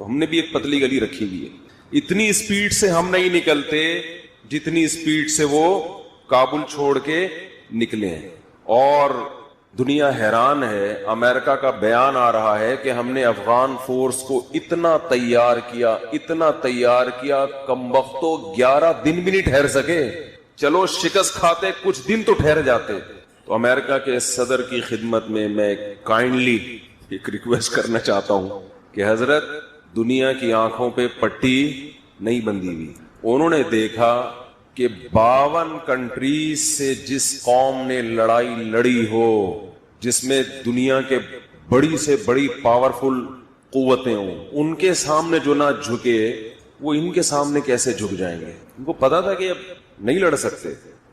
تو ہم نے بھی ایک پتلی گلی رکھی ہوئی ہے. اتنی اسپیڈ سے ہم نہیں نکلتے جتنی اسپیڈ سے وہ کابل چھوڑ کے نکلے ہیں. اور دنیا حیران ہے. امریکہ کا بیان آ رہا ہے کہ ہم نے افغان فورس کو اتنا تیار کیا کمبختو 11 دن بھی نہیں ٹھہر سکے. چلو شکست کھاتے کچھ دن تو ٹھہر جاتے. تو امریکہ کے صدر کی خدمت میں کائنڈلی ایک ریکویسٹ کرنا چاہتا ہوں کہ حضرت دنیا کی آنکھوں پہ پٹی نہیں بندھی ہوئی. انہوں نے دیکھا کہ 52 کنٹریز سے جس قوم نے لڑائی لڑی ہو, جس میں دنیا کے بڑی سے بڑی پاورفل قوتیں ہوں, ان کے سامنے جو نہ جھکے وہ ان کے سامنے کیسے جھک جائیں گے. ان کو پتا تھا کہ اب نہیں لڑ سکتے.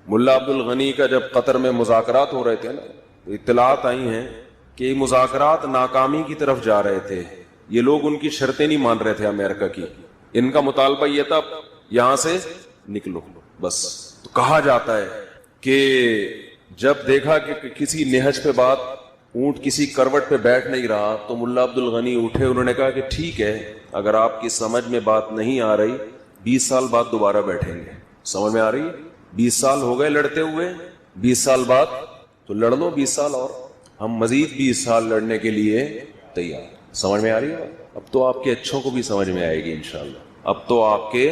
ملا عبد الغنی کا جب قطر میں مذاکرات ہو رہے تھے نا, تو اطلاعات آئی ہیں کہ مذاکرات ناکامی کی طرف جا رہے تھے. یہ لوگ ان کی شرطیں نہیں مان رہے تھے امریکہ کی. ان کا مطالبہ یہ تھا یہاں سے نکلو بس. تو کہا جاتا ہے کہ جب دیکھا کہ کسی نہج پہ بات, اونٹ کسی کروٹ پہ بیٹھ نہیں رہا, تو ملا عبد الغنی اٹھے. انہوں نے کہا کہ ٹھیک ہے, اگر آپ کی سمجھ میں بات نہیں آ رہی 20 سال بعد دوبارہ بیٹھیں گے. سمجھ میں آ رہی ہے؟ 20 سال ہو گئے لڑتے ہوئے, 20 سال بعد تو لڑ لو 20 سال اور, ہم مزید 20 سال لڑنے کے لیے تیار. سمجھ میں آ رہی ہے؟ اب تو آپ کے اچھوں کو بھی سمجھ میں آئے گی انشاءاللہ. اب تو آپ کے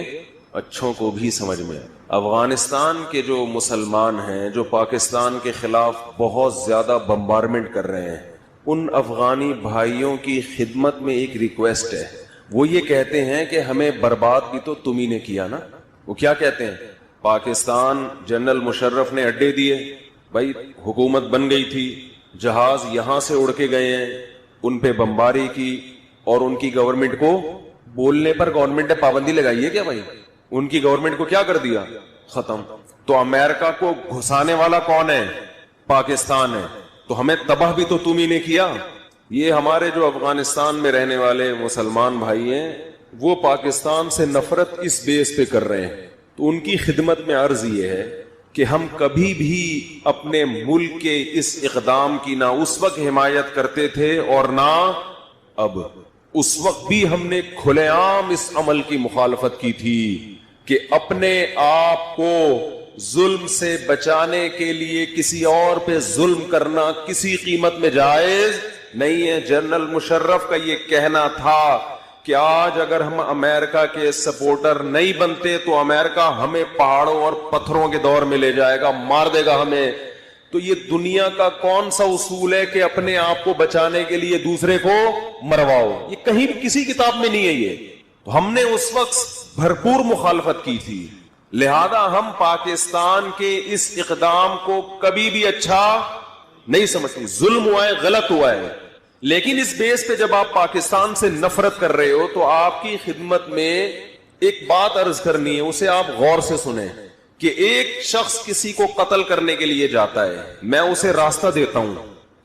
اچھوں کو بھی سمجھ میں. افغانستان کے جو مسلمان ہیں جو پاکستان کے خلاف بہت زیادہ بمبارمنٹ کر رہے ہیں, ان افغانی بھائیوں کی خدمت میں ایک ریکویسٹ ہے. وہ یہ کہتے ہیں کہ ہمیں برباد بھی تو تم ہی نے کیا نا. وہ کیا کہتے ہیں؟ پاکستان جنرل مشرف نے اڈے دیے, بھائی حکومت بن گئی تھی, جہاز یہاں سے اڑ کے گئے ہیں, ان پہ بمباری کی, اور ان کی گورنمنٹ کو بولنے پر گورنمنٹ نے پابندی لگائی ہے کیا بھائی؟ ان کی گورنمنٹ کو کیا کر دیا؟ ختم. تو امریکہ کو گھسانے والا کون ہے؟ پاکستان ہے. تو ہمیں تباہ بھی تو تم ہی نے کیا. یہ ہمارے جو افغانستان میں رہنے والے مسلمان بھائی ہیں وہ پاکستان سے نفرت اس بیس پہ کر رہے ہیں. تو ان کی خدمت میں عرض یہ ہے کہ ہم کبھی بھی اپنے ملک کے اس اقدام کی نہ اس وقت حمایت کرتے تھے اور نہ اب. اس وقت بھی ہم نے کھلے عام اس عمل کی مخالفت کی تھی کہ اپنے آپ کو ظلم سے بچانے کے لیے کسی اور پہ ظلم کرنا کسی قیمت میں جائز نہیں ہے. جنرل مشرف کا یہ کہنا تھا کہ آج اگر ہم امریکہ کے سپورٹر نہیں بنتے تو امریکہ ہمیں پہاڑوں اور پتھروں کے دور میں لے جائے گا, مار دے گا ہمیں. تو یہ دنیا کا کون سا اصول ہے کہ اپنے آپ کو بچانے کے لیے دوسرے کو مرواؤ؟ یہ کہیں بھی کسی کتاب میں نہیں ہے. یہ تو ہم نے اس وقت بھرپور مخالفت کی تھی. لہذا ہم پاکستان کے اس اقدام کو کبھی بھی اچھا نہیں سمجھتے. ظلم ہوا ہے, غلط ہوا ہے, لیکن اس بیس پہ جب آپ پاکستان سے نفرت کر رہے ہو تو آپ کی خدمت میں ایک بات عرض کرنی ہے, اسے آپ غور سے سنیں. کہ ایک شخص کسی کو قتل کرنے کے لیے جاتا ہے, میں اسے راستہ دیتا ہوں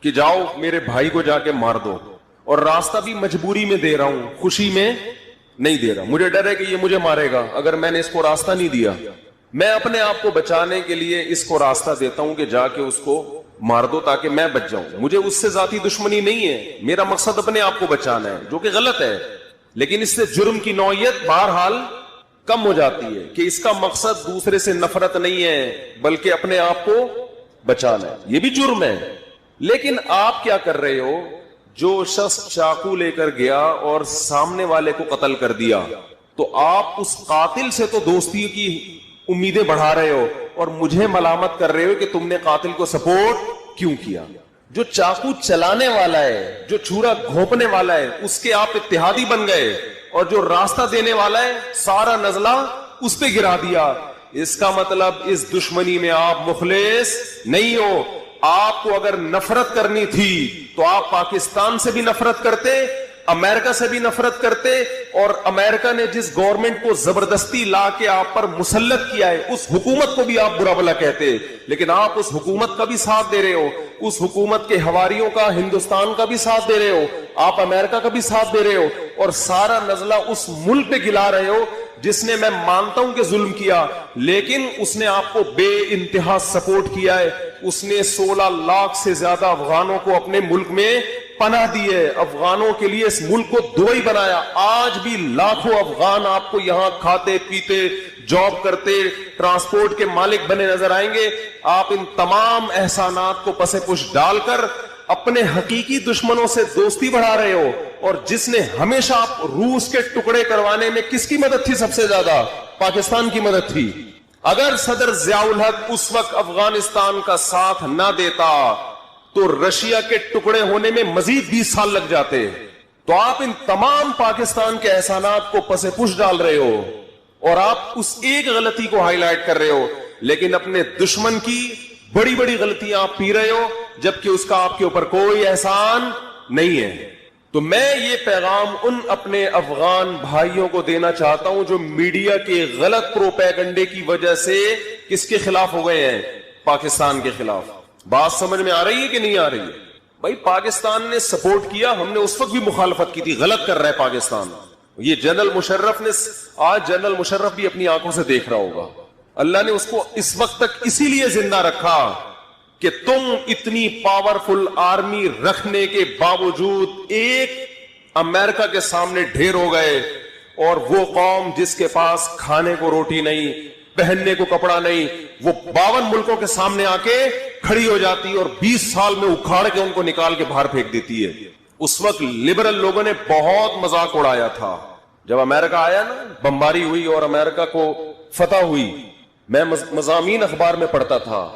کہ جاؤ میرے بھائی کو جا کے مار دو, اور راستہ بھی مجبوری میں دے رہا ہوں, خوشی میں نہیں دے رہا. مجھے ڈر ہے کہ یہ مجھے مارے گا اگر میں نے اس کو راستہ نہیں دیا. میں اپنے آپ کو بچانے کے لیے اس کو راستہ دیتا ہوں کہ جا کے اس کو مار دو تاکہ میں بچ جاؤں. مجھے اس سے ذاتی دشمنی نہیں ہے, میرا مقصد اپنے آپ کو بچانا ہے, جو کہ غلط ہے. لیکن اس سے جرم کی نوعیت بہرحال کم ہو جاتی ہے کہ اس کا مقصد دوسرے سے نفرت نہیں ہے بلکہ اپنے آپ کو بچانا ہے. یہ بھی جرم ہے. لیکن آپ کیا کر رہے ہو؟ جو شخص چاقو لے کر گیا اور سامنے والے کو قتل کر دیا, تو آپ اس قاتل سے تو دوستی کی امیدیں بڑھا رہے ہو اور مجھے ملامت کر رہے ہو کہ تم نے قاتل کو سپورٹ کیوں کیا. جو چاقو چلانے والا ہے, جو چھرا گھونپنے والا ہے, اس کے آپ اتحادی بن گئے, اور جو راستہ دینے والا ہے سارا نزلہ اس پہ گرا دیا. اس کا مطلب اس دشمنی میں آپ مخلص نہیں ہو. آپ کو اگر نفرت کرنی تھی تو آپ پاکستان سے بھی نفرت کرتے, امریکہ سے بھی نفرت کرتے, اور امریکہ نے جس گورنمنٹ کو زبردستی لا کے آپ پر مسلط کیا ہے اس حکومت کو بھی آپ برا بھلا کہتے. لیکن آپ اس حکومت کا بھی ساتھ دے رہے ہو, اس حکومت کے حواریوں کا, ہندوستان کا بھی ساتھ دے رہے ہو, آپ امریکہ کا بھی ساتھ دے رہے ہو, اور سارا نزلہ اس ملک پہ گلا رہے ہو جس نے, میں مانتا ہوں کہ ظلم کیا, لیکن اس نے آپ کو بے انتہا سپورٹ کیا ہے. اس نے 16 لاکھ سے زیادہ افغانوں کو اپنے ملک میں پناہ دی ہے, افغانوں کے لیے اس ملک کو دبئی بنایا. آج بھی لاکھوں افغان آپ کو یہاں کھاتے پیتے, جاب کرتے, ٹرانسپورٹ کے مالک بنے نظر آئیں گے. آپ ان تمام احسانات کو پس پش ڈال کر اپنے حقیقی دشمنوں سے دوستی بڑھا رہے ہو. اور جس نے ہمیشہ آپ روس کے ٹکڑے کروانے میں کس کی مدد تھی سب سے زیادہ؟ پاکستان کی مدد تھی. اگر صدر ضیاء الحق اس وقت افغانستان کا ساتھ نہ دیتا تو رشیا کے ٹکڑے ہونے میں مزید 20 سال لگ جاتے. تو آپ ان تمام پاکستان کے احسانات کو پس پش ڈال رہے ہو اور آپ اس ایک غلطی کو ہائی لائٹ کر رہے ہو, لیکن اپنے دشمن کی بڑی بڑی غلطیاں آپ پی رہے ہو جبکہ اس کا آپ کے اوپر کوئی احسان نہیں ہے. تو میں یہ پیغام ان اپنے افغان بھائیوں کو دینا چاہتا ہوں جو میڈیا کے غلط پروپیگنڈے کی وجہ سے کس کے خلاف ہو گئے ہیں؟ پاکستان کے خلاف. بات سمجھ میں آ رہی ہے کہ نہیں آ رہی ہے؟ بھائی پاکستان نے سپورٹ کیا, ہم نے اس وقت بھی مخالفت کی تھی. غلط کر رہا ہے پاکستان. یہ جنرل مشرف نے, آج جنرل مشرف بھی اپنی آنکھوں سے دیکھ رہا ہوگا, اللہ نے اس کو اس وقت تک اسی لیے زندہ رکھا کہ تم اتنی پاورفل آرمی رکھنے کے باوجود ایک امریکہ کے سامنے ڈھیر ہو گئے. اور وہ قوم جس کے پاس کھانے کو روٹی نہیں, پہننے کو کپڑا نہیں, وہ 52 ملکوں کے سامنے آ کے کھڑی ہو جاتی اور 20 سال میں اکھاڑ کے ان کو نکال کے باہر پھینک دیتی ہے. اس وقت لبرل لوگوں نے بہت مذاق اڑایا تھا جب امریکہ آیا نا, بمباری ہوئی اور امریکہ کو فتح ہوئی. میں مضامین اخبار میں پڑھتا تھا,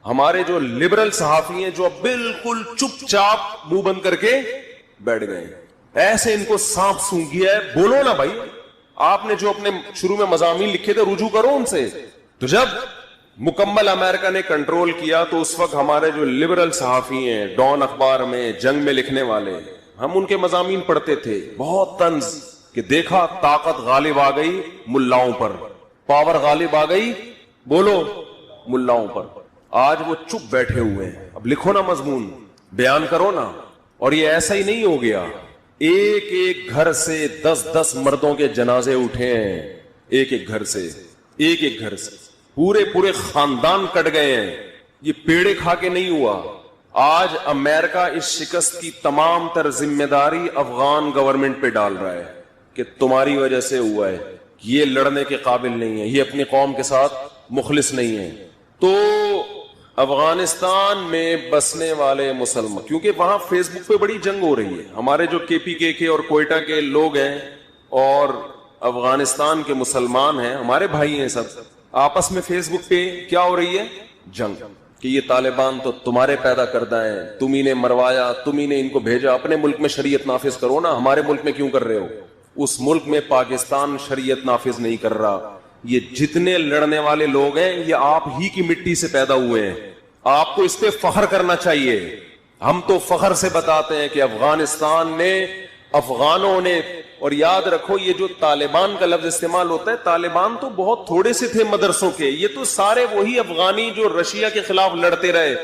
ہمارے جو لبرل صحافی ہیں جو بالکل چپ چاپ منہ بند کر کے بیٹھ گئے, ایسے ان کو سانپ سونگھ گیا ہے. بولو نا بھائی, آپ نے جو اپنے شروع میں مضامین لکھے تھے رجوع کرو ان سے. تو جب مکمل امریکہ نے کنٹرول کیا تو اس وقت ہمارے جو لبرل صحافی ہیں ڈان اخبار میں جنگ میں لکھنے والے, ہم ان کے مضامین پڑھتے تھے بہت طنز کہ دیکھا طاقت غالب آ گئی ملاؤں پر, پاور غالب آ گئی بولو ملاؤں پر. آج وہ چپ بیٹھے ہوئے ہیں. اب لکھو نا مضمون, بیان کرو نا. اور یہ ایسا ہی نہیں ہو گیا, ایک ایک گھر سے 10 مردوں کے جنازے اٹھے ہیں, ایک ایک گھر سے, ایک ایک گھر سے پورے خاندان کٹ گئے ہیں. یہ پیڑے کھا کے نہیں ہوا. آج امریکہ اس شکست کی تمام تر ذمہ داری افغان گورنمنٹ پہ ڈال رہا ہے کہ تمہاری وجہ سے ہوا ہے, یہ لڑنے کے قابل نہیں ہے, یہ اپنی قوم کے ساتھ مخلص نہیں ہے. تو افغانستان میں بسنے والے مسلمان, کیونکہ وہاں فیس بک پہ بڑی جنگ ہو رہی ہے, ہمارے جو KPK کے اور کوئٹہ کے لوگ ہیں اور افغانستان کے مسلمان ہیں, ہمارے بھائی ہیں سب, آپس میں فیس بک پہ کیا ہو رہی ہے؟ جنگ. کہ یہ طالبان تو تمہارے پیدا کردہ ہیں, تم ہی نے مروایا, تم ہی نے ان کو بھیجا, اپنے ملک میں شریعت نافذ کرو نا, ہمارے ملک میں کیوں کر رہے ہو؟ اس ملک میں پاکستان شریعت نافذ نہیں کر رہا. یہ جتنے لڑنے والے لوگ ہیں یہ آپ ہی کی مٹی سے پیدا ہوئے ہیں, آپ کو اس پہ فخر کرنا چاہیے. ہم تو فخر سے بتاتے ہیں کہ افغانستان نے, افغانوں نے, اور یاد رکھو یہ جو طالبان کا لفظ استعمال ہوتا ہے, طالبان تو بہت تھوڑے سے تھے مدرسوں کے, یہ تو سارے وہی افغانی جو رشیا کے خلاف لڑتے رہے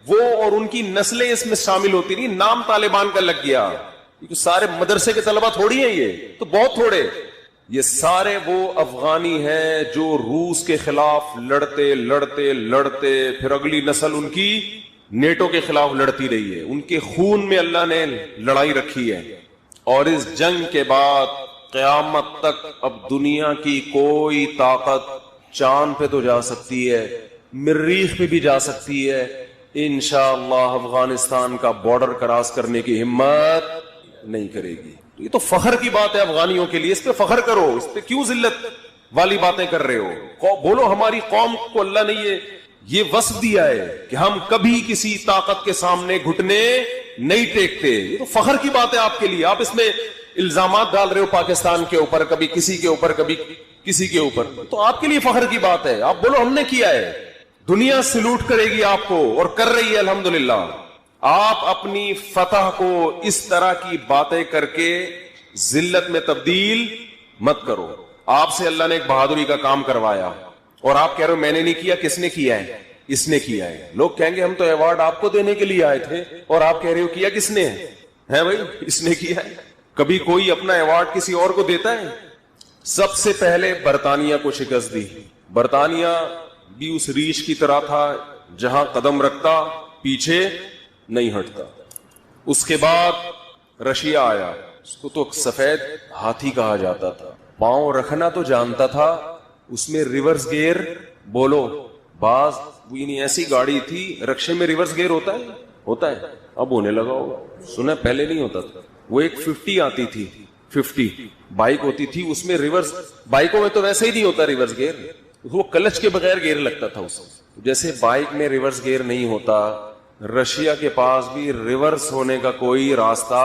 وہ, اور ان کی نسلیں اس میں شامل ہوتی رہی, نام طالبان کا لگ گیا. سارے مدرسے کے طلبہ تھوڑی ہیں, یہ تو بہت تھوڑے. یہ سارے وہ افغانی ہیں جو روس کے خلاف لڑتے لڑتے لڑتے پھر اگلی نسل ان کی نیٹو کے خلاف لڑتی رہی ہے. ان کے خون میں اللہ نے لڑائی رکھی ہے. اور اس جنگ کے بعد قیامت تک اب دنیا کی کوئی طاقت چاند پہ تو جا سکتی ہے, مریخ پہ بھی جا سکتی ہے, انشاءاللہ افغانستان کا بارڈر کراس کرنے کی ہمت نہیں کرے گی. یہ تو فخر کی بات ہے افغانیوں کے لیے, اس پہ فخر کرو, اس پہ کیوں ذلت والی باتیں کر رہے ہو؟ بولو ہماری قوم کو اللہ نے یہ وصف دیا ہے کہ ہم کبھی کسی طاقت کے سامنے گھٹنے نہیں ٹیکتے. یہ تو فخر کی بات ہے آپ کے لیے. آپ اس میں الزامات ڈال رہے ہو پاکستان کے اوپر, کبھی کسی کے اوپر, کبھی کسی کے اوپر, تو آپ کے لیے فخر کی بات ہے. آپ بولو ہم نے کیا ہے, دنیا سلوٹ کرے گی آپ کو, اور کر رہی ہے الحمدللہ. آپ اپنی فتح کو اس طرح کی باتیں کر کے ذلت میں تبدیل مت کرو. آپ سے اللہ نے ایک بہادری کا کام کروایا اور آپ کہہ رہے ہو میں نے نہیں کیا. کس نے کیا ہے؟ اس نے کیا ہے. لوگ کہیں گے ہم تو ایوارڈ آپ کو دینے کے لیے آئے تھے, اور آپ کہہ رہے ہو کیا کس نے ہے؟ بھائی اس نے کیا ہے. کبھی کوئی اپنا ایوارڈ کسی اور کو دیتا ہے؟ سب سے پہلے برطانیہ کو شکست دی. برطانیہ بھی اس ریچھ کی طرح تھا جہاں قدم رکھتا پیچھے نہیں ہٹتا. اس کے بعد رشیا آیا, اس کو تو سفید ہاتھی کہا جاتا تھا, پاؤں رکھنا تو جانتا تھا, اس میں ریورس گیئر بولو باز ایسی گاڑی تھی, رکشے میں ریورس گیئر ہوتا ہے, ہوتا ہے اب ہونے لگا ہوگا, سنا پہلے نہیں ہوتا تھا. وہ ایک 50 آتی تھی, 50 بائک ہوتی تھی, اس میں ریورس, بائکوں میں تو ویسے ہی نہیں ہوتا ریورس گیئر, وہ کلچ کے بغیر گیئر لگتا تھا اس میں. جیسے بائک میں ریورس گیئر نہیں ہوتا, رشیا کے پاس بھی ریورس ہونے کا کوئی راستہ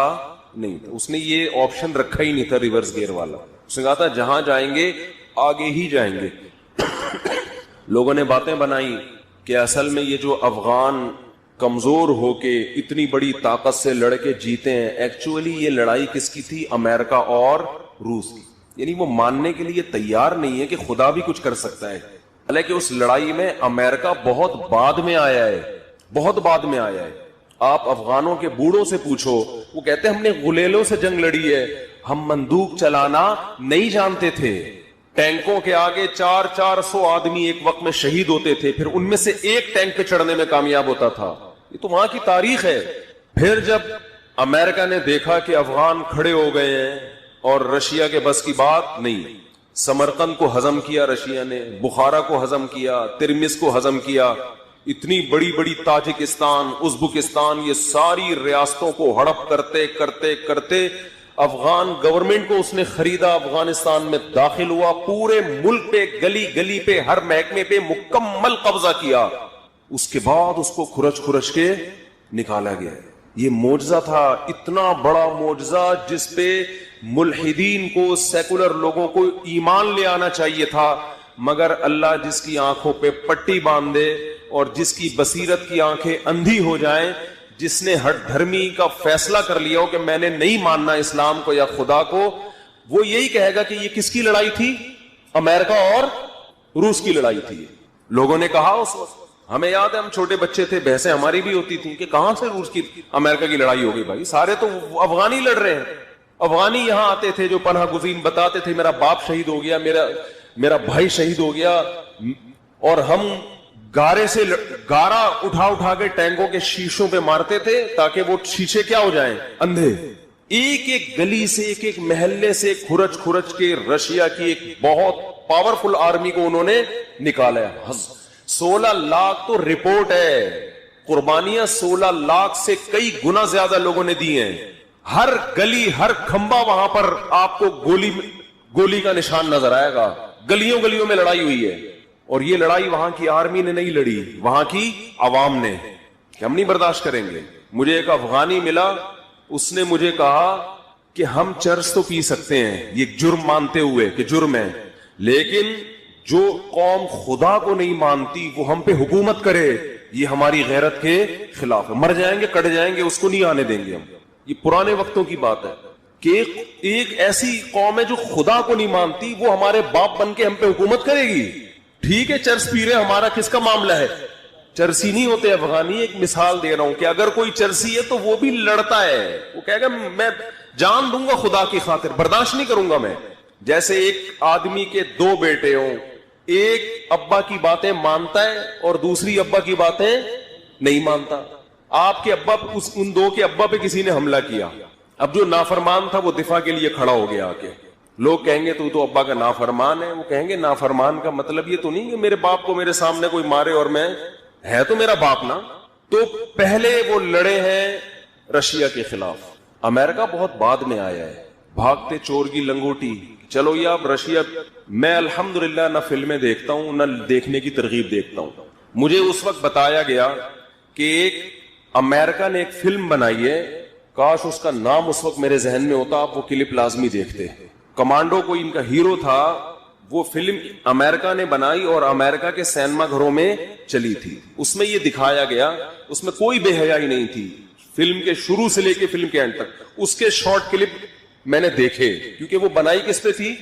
نہیں تھا. اس نے یہ آپشن رکھا ہی نہیں تھا ریورس گیئر والا. اس نے کہا تھا جہاں جائیں گے آگے ہی جائیں گے. لوگوں نے باتیں بنائی کہ اصل میں یہ جو افغان کمزور ہو کے اتنی بڑی طاقت سے لڑ کے جیتے ہیں, ایکچولی یہ لڑائی کس کی تھی؟ امریکہ اور روس کی. یعنی وہ ماننے کے لیے تیار نہیں ہے کہ خدا بھی کچھ کر سکتا ہے. حالانکہ اس لڑائی میں امریکہ بہت بعد میں آیا ہے, بہت بعد میں آیا ہے. آپ افغانوں کے بوڑھوں سے پوچھو, وہ کہتے ہیں ہم نے غلیلوں سے جنگ لڑی ہے, ہم بندوق چلانا نہیں جانتے تھے. ٹینکوں کے آگے 400 آدمی ایک وقت میں شہید ہوتے تھے, پھر ان میں سے ایک ٹینک پہ چڑھنے میں کامیاب ہوتا تھا. یہ تو وہاں کی تاریخ ہے. پھر جب امریکہ نے دیکھا کہ افغان کھڑے ہو گئے ہیں اور رشیا کے بس کی بات نہیں, سمرقند کو ہضم کیا رشیا نے, بخارا کو ہضم کیا, ترمس کو ہضم کیا, اتنی بڑی بڑی تاجکستان, ازبکستان, یہ ساری ریاستوں کو ہڑپ کرتے کرتے کرتے افغان گورنمنٹ کو اس نے خریدا, افغانستان میں داخل ہوا, پورے ملک پہ گلی گلی پہ ہر محکمے پہ مکمل قبضہ کیا. اس کے بعد اس کو کھرچ کھرچ کے نکالا گیا. یہ معجزہ تھا, اتنا بڑا معجزہ جس پہ ملحدین کو, سیکولر لوگوں کو ایمان لے آنا چاہیے تھا. مگر اللہ جس کی آنکھوں پہ پٹی باندھ دے اور جس کی بصیرت کی آنکھیں اندھی ہو جائیں, جس نے ہٹ دھرمی کا فیصلہ کر لیا ہو کہ میں نے نہیں ماننا اسلام کو یا خدا کو, وہ یہی کہے گا کہ یہ کس کی لڑائی تھی؟ امریکہ اور روس کی لڑائی تھی. لوگوں نے کہا اس وقت, ہمیں یاد ہے ہم چھوٹے بچے تھے, بحثیں ہماری بھی ہوتی تھی کہ کہاں سے روس کی امریکہ کی لڑائی ہوگی بھائی, سارے تو افغانی لڑ رہے ہیں. افغانی یہاں آتے تھے جو پناہ گزین بتاتے تھے میرا باپ شہید ہو گیا, میرا بھائی شہید ہو گیا, اور ہم گارے سے گارا اٹھا کے ٹینکوں کے شیشوں پہ مارتے تھے تاکہ وہ شیشے کیا ہو جائیں, اندھے. ایک ایک گلی سے, ایک ایک محلے سے کھرچ کھرچ کے رشیا کی ایک بہت پاورفل آرمی کو انہوں نے نکالا. 16 لاکھ تو رپورٹ ہے, قربانیاں 16 لاکھ سے کئی گنا زیادہ لوگوں نے دی ہیں. ہر گلی, ہر کھمبا وہاں پر آپ کو گولی کا نشان نظر آئے گا. گلیوں گلیوں میں لڑائی ہوئی ہے, اور یہ لڑائی وہاں کی آرمی نے نہیں لڑی, وہاں کی عوام نے, کہ ہم نہیں برداشت کریں گے. مجھے ایک افغانی ملا, اس نے مجھے کہا کہ ہم چرس تو پی سکتے ہیں یہ جرم مانتے ہوئے کہ جرم ہے, لیکن جو قوم خدا کو نہیں مانتی وہ ہم پہ حکومت کرے, یہ ہماری غیرت کے خلاف ہے. مر جائیں گے, کٹ جائیں گے, اس کو نہیں آنے دیں گے ہم. یہ پرانے وقتوں کی بات ہے کہ ایک ایسی قوم ہے جو خدا کو نہیں مانتی, وہ ہمارے باپ بن کے ہم پہ حکومت کرے گی. ٹھیک ہے چرس پی رہے, ہمارا کس کا معاملہ ہے؟ چرسی نہیں ہوتے افغانی. ایک مثال دے رہا ہوں کہ اگر کوئی چرسی ہے تو وہ بھی لڑتا ہے, وہ کہے گا میں جان دوں گا خدا کی خاطر, برداشت نہیں کروں گا میں. جیسے ایک آدمی کے 2 بیٹے ہوں, ایک ابا کی باتیں مانتا ہے اور دوسری ابا کی باتیں نہیں مانتا. آپ کے ابا, ان 2 کے ابا پہ کسی نے حملہ کیا, اب جو نافرمان تھا وہ دفاع کے لیے کھڑا ہو گیا آ کے. لوگ کہیں گے تو ابا کا نافرمان ہے. وہ کہیں گے نافرمان کا مطلب یہ تو نہیں کہ میرے باپ کو میرے سامنے کوئی مارے اور میں, ہے تو میرا باپ نا. تو پہلے وہ لڑے ہیں رشیا کے خلاف. امریکہ بہت بعد میں آیا ہے, بھاگتے چور کی لنگوٹی. چلو یہ اب رشیا, میں الحمدللہ نہ فلمیں دیکھتا ہوں نہ دیکھنے کی ترغیب دیکھتا ہوں. مجھے اس وقت بتایا گیا کہ ایک امریکہ نے ایک فلم بنائی ہے, کاش اس کا نام اس وقت میرے ذہن میں ہوتا, آپ وہ کلپ لازمی دیکھتے. کمانڈو کوئی ان کا ہیرو تھا, وہ فلم امریکہ نے بنائی اور امریکہ کے سینما گھروں میں چلی تھی. اس میں یہ دکھایا گیا, اس میں کوئی بے حیائی نہیں تھی, فلم کے شروع سے لے کے فلم کے اینڈ تک. اس کے شارٹ کلپ میں نے دیکھے, کیونکہ وہ بنائی کس پہ تھی؟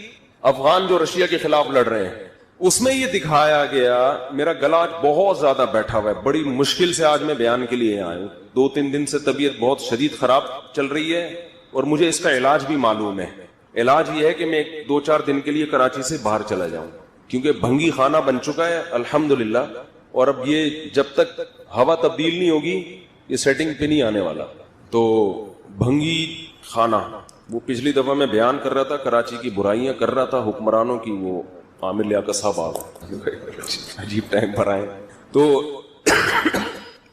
افغان جو رشیا کے خلاف لڑ رہے ہیں. اس میں یہ دکھایا گیا, میرا گلا آج بہت زیادہ بیٹھا ہوا ہے, بڑی مشکل سے آج میں بیان کے لیے آیا ہوں. 2-3 دن سے طبیعت بہت شدید خراب چل رہی ہے اور مجھے اس کا علاج بھی معلوم ہے. علاج یہ ہے کہ میں 2-4 دن کے لیے کراچی سے باہر چلا جاؤں, کیونکہ بھنگی خانہ بن چکا ہے الحمدللہ, اور اب یہ جب تک ہوا تبدیل نہیں ہوگی یہ سیٹنگ پہ نہیں آنے والا. تو بھنگی خانہ، وہ پچھلی دفعہ میں بیان کر رہا تھا کراچی کی برائیاں کر رہا تھا حکمرانوں کی، وہ عامر لیاقت صاحب آ گئے، عجیب ٹائم پر آئے. تو